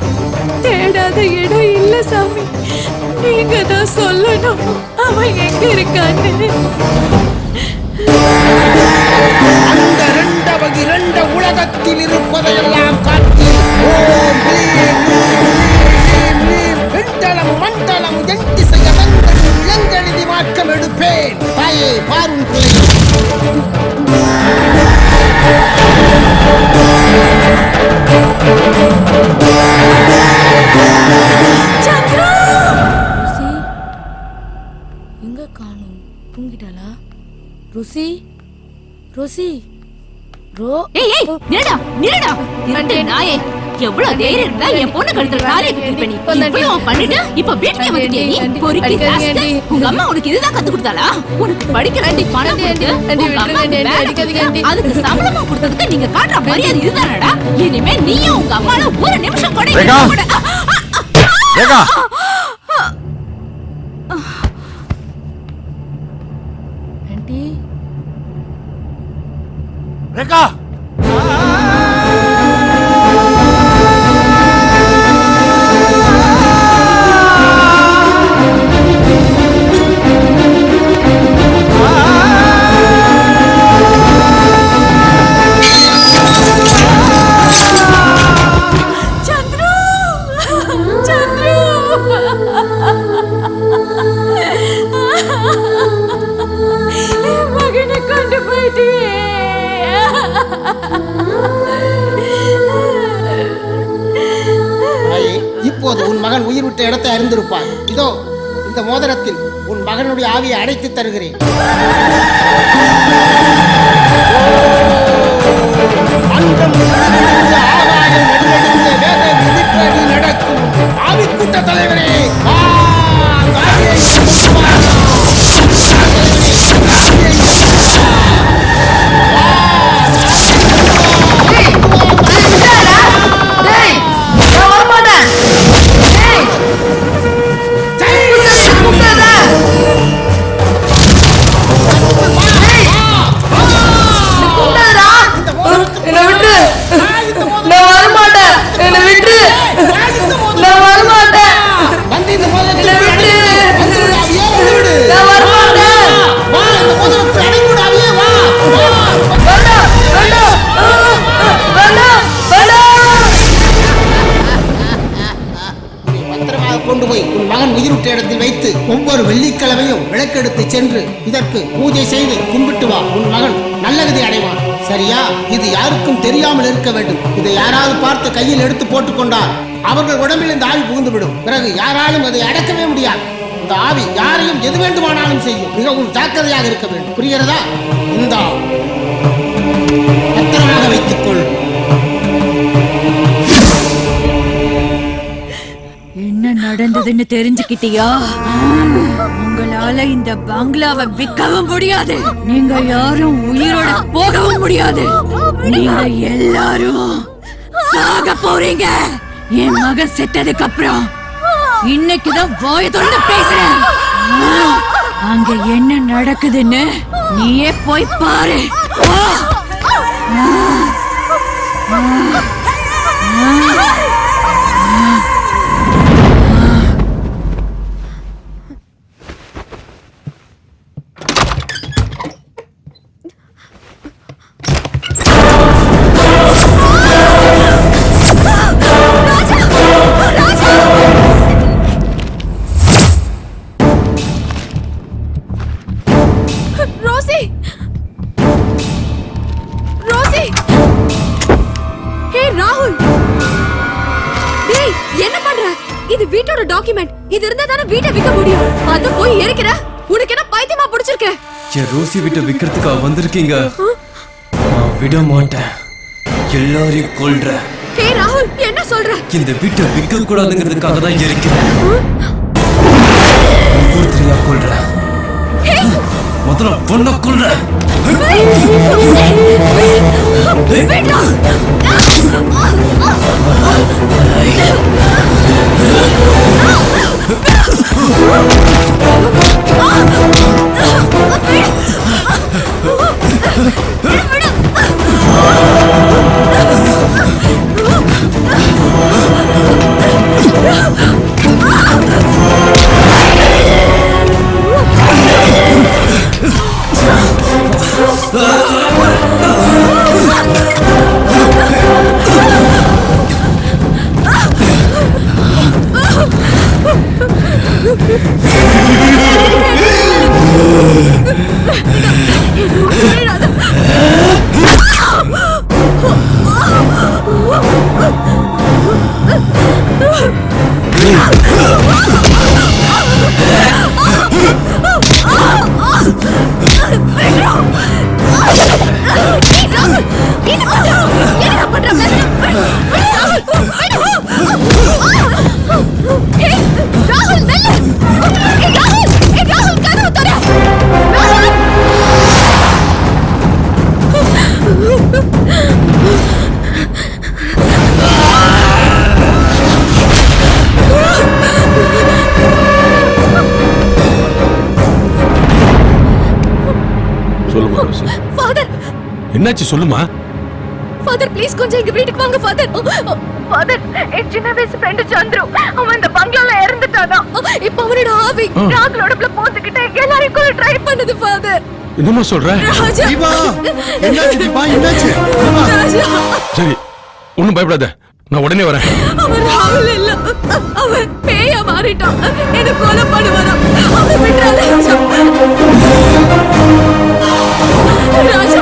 தேடாத இடம் இல்ல சாமி. நீங்க தான் சொல்லணும் அவன் எங்க இருக்கான்னு. அந்த இரண்ட உலகத்தில் இருப்பதையெல்லாம் காட்டி ஓம் விண்டலம் மண்டலம் என் திசையதங்கள் இளங்கெழுதி மாற்றம் எடுப்பேன். தாயே, பாரும் பிள்ளை. எங்க காணோம்? தூங்கிட்டாளா? ருசி, ருசி, ஏய் ஏய், நில்லுடா. இரண்டு நாயே, எவ்வளவு தைரியம் இருந்தா என் பொண்ணு கழுத்துல தாலியை கட்டி நீ இவ்வளவு பண்ணிட்டு இப்ப வீட்டுக்கே வந்துட்டியே நீ. பொறுக்கி ராஸ்கல். உங்க அம்மா உனக்கு இதுதான் கத்து கொடுத்தாளா? உனக்கு படிக்கிறதுக்கு பணம் கொடுத்து உங்க அம்மா அதுக்கு சம்பளமா கொடுத்ததுக்கு நீங்க காட்டுற மரியாதை இதுதானடா? இனிமே நீயும் உங்க அம்மால ஒரு நிமிஷம் கூட ரேகா, ரேகா, மகனை கொண்டு போயிட்டியே. இப்போது உன் மகன் உயிர் விட்ட இடத்தை அறிந்திருப்பாய். இதோ இந்த மோதிரத்தில் உன் மகனுடைய ஆவியை அடைத்து தருகிறேன். நடக்கும் ஆவி கூட்ட தலைவரே, கொண்டு போய் உன் மகன் உயிரிட்ட இடத்தில் வைத்து ஒவ்வொரு வெள்ளிக்கிழமையும் விளக்கெடுத்து சென்று இதற்கு பூஜை செய்து கும்பிட்டு வா. உன் மகன் நல்ல கதி அடைவான். சரியா? இது யாருக்கும் தெரியாமல் இருக்க வேண்டும். இதை யாராவது பார்த்து கையில் எடுத்து போட்டுக்கொண்டால் அவர்கள் உடம்பில் இந்த ஆவி புகுந்துவிடும். பிறகு யாராலும் அதை அடக்கவே முடியாது. இந்த ஆவி யாரையும் எது வேண்டுமானாலும் செய்யும். மிகவும் ஜாக்கிரதையாக இருக்க வேண்டும். புரிகிறதா? இந்த பத்திரமாக வைத்துக்கொள். என்ன நடந்ததுன்னு தெரிஞ்சுக்கிட்டியா? உங்களால இந்த பங்களாவை விற்கவும் முடியாது. நீங்க யாரும் உயிரோட போகவும் முடியாது. நீங்க எல்லாரும் சாக போறீங்க. என் மகன் செத்ததுக்கு அப்புறம் இன்னைக்குதான் வாயை திறந்து பேசுறேன். அங்க என்ன நடக்குதுன்னு நீயே போய் பாரு. இது வீட்டோட டாக்குமெண்ட். இது இருந்தா தானே வீட்டை விற்க முடியும். அது போய் எரிக்கிற. உனக்கு என்ன பைத்தியமா பிடிச்சிருக்கு? என் ரோசி வீட்டை விற்கிறதுக்கா வந்திருக்கீங்க? நான் விட மாட்டேன். எல்லாரையும் கொல்றேன். ஹே ராகுல், என்ன சொல்ற? இந்த வீட்டை விற்க கூடாதுங்கிறதுக்காக தான் எரிக்கிறேன். ஒருத்தரையா கொல்றேன். முதல்ல பொண்ணை கொல்றேன். என்னாச்சு சொல்லுமா? ஃபாதர் ப்ளீஸ் கொஞ்சம் எங்க வீட்டுக்கு வாங்க ஃபாதர். ஃபாதர், என் சின்ன வயசு ஃப்ரெண்ட் சந்துரு அவன் இந்த பங்களால இறந்துட்டானா. இப்போ அவனோட ஆவி ராகுலோட உள்ள போந்துக்கிட்டு எல்லாரையும் கொல்ல ட்ரை பண்ணுது ஃபாதர். என்னமா சொல்ற? ராஜா, தீபா, என்னாச்சு தீபா, என்னாச்சு? ராஜா, சரி, ஒண்ணும் பயப்படாத, நான் உடனே வரேன். அவன் ராகுல் இல்ல, அவன் பேயா மாறிட்டான். என்ன கொலை பண்ணுவானா? அவனை விட்டுறாத ராஜா. ராஜா,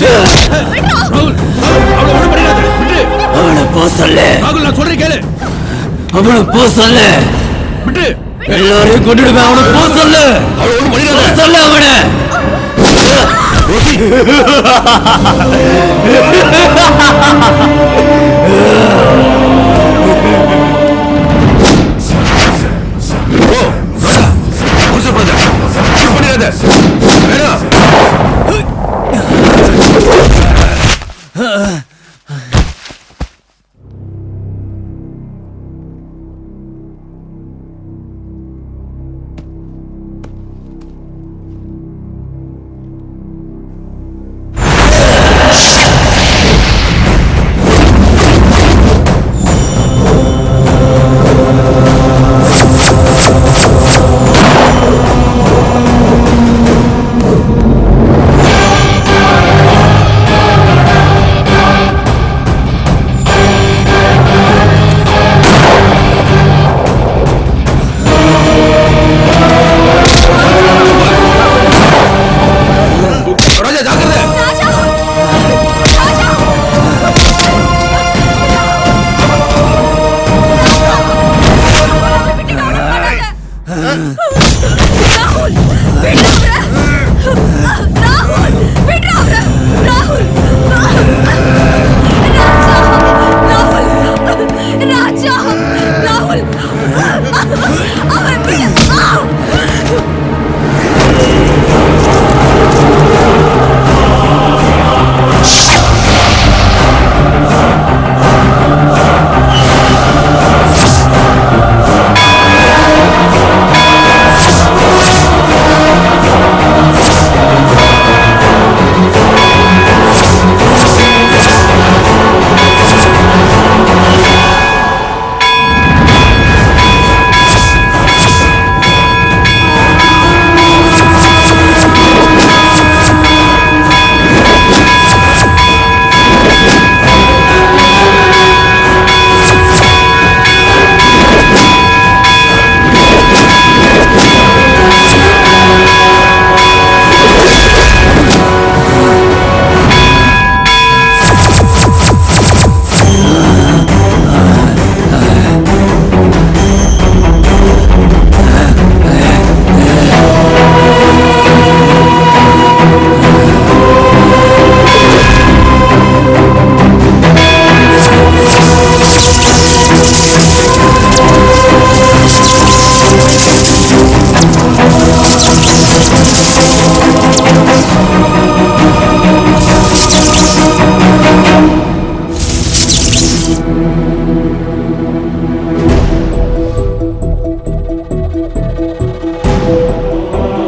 ராகுல் அவளை ஒண்ணு பண்ணிடாத விட்டு. அவனை போ சொல்லு. ராகுல் நான் சொல்றேன் கேளு. அவனை போ சொல்லு. விட்டு. எல்லாரையும் கொண்டுடுவேன். அவனை போ சொல்லு. அவளை ஒண்ணு பண்ணிடாத சொல்லு அவனை.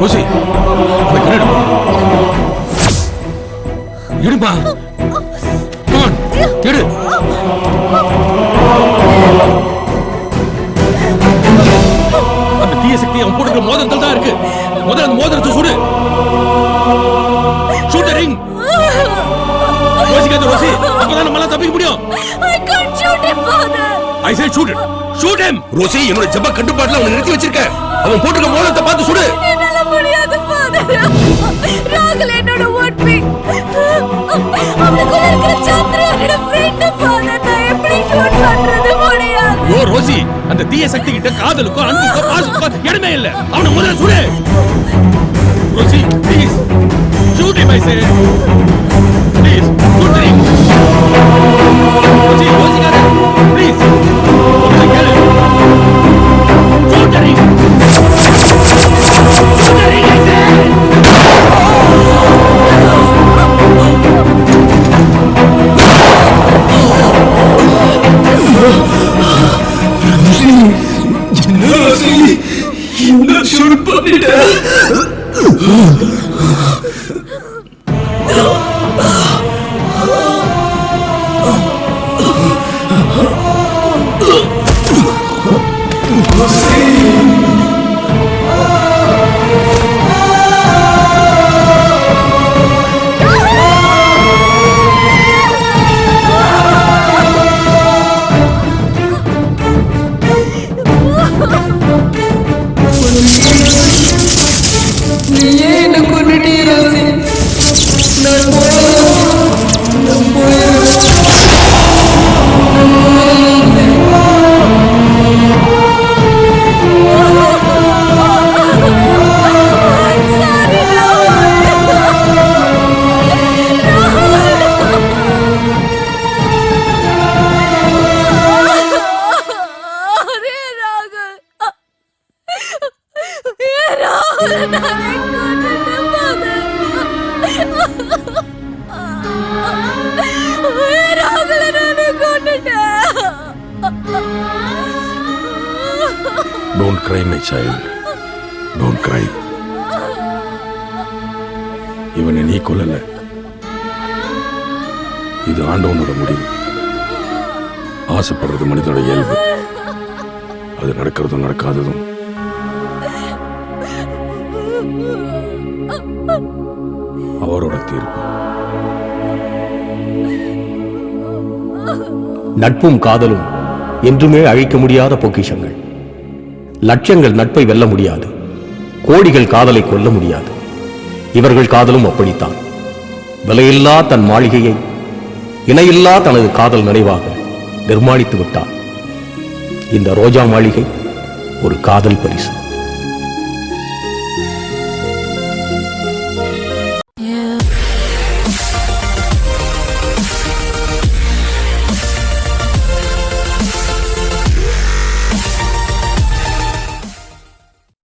ரோசி அந்த கண்ணாடி எடுப்பா. எடு. அந்த தீய சக்தி அவன் போட்டுக்கிற மோதிரத்தில் தான் இருக்கு. முதல்ல அந்த மோதிரத்தை சுடு. Shoot ring. யோசிக்காத ரோசி, அப்பதான் நம்மளால தப்பிக்க முடியும். I can't shoot him, father. I said shoot it. Shoot him. Rosie, என்னோட ஜெப கட்டுப்பாட்டுல அவனை நிறுத்தி வச்சிருக்க. அவன் போட்டுக்கிற மோதிரத்தை பார்த்து சுடு. என்னால முடியாது, father. ராகுல் என்னோட ஓட்பி. அவனுக்குள்ள இருக்கிற சந்திரனோட ஃப்ரெண்ட், father. நான் எப்படி ஷூட் பண்றது முடியாது. யோ ரோசி, அந்த தீய சக்தி கிட்ட காதலுக்கோ அன்புக்கோ பாசத்துக்கோ இடமே இல்ல. அவனை முதல்ல சுடு. Rosie, please shoot him, I say. Please, shoot him. Rosie, யோசிக்காத. Please. சொல்றத கேளு. Shoot him. Shoot him, I say. என்ன ஷூட் பண்ணிட்ட? நீயே என்ன கொண்டுட்டே ரோசி. நான் போறேன். அவளை நானே கொன்னுட்டேன் father. ராகுல நானே கொன்னுட்டேன். Don't cry my child, don't cry. இவனை நீ கொல்லல, இது ஆண்டவனோட முடிவு. ஆசைப்படுறது மனிதனோட இயல்பு, அது நடக்கிறதும் நடக்காததும் அவரோட தீர்ப்பு. நட்பும் காதலும் என்றுமே அழிக்க முடியாத பொக்கிஷங்கள். லட்சங்கள் நட்பை வெல்ல முடியாது, கோடிகள் காதலை கொல்ல முடியாது. இவர்கள் காதலும் அப்படித்தான். விலையில்லா தன் மாளிகையை இணையில்லா தனது காதல் நினைவாக நிர்மாணித்து விட்டான். இந்த ரோஜா மாளிகை ஒரு காதல் பரிசு.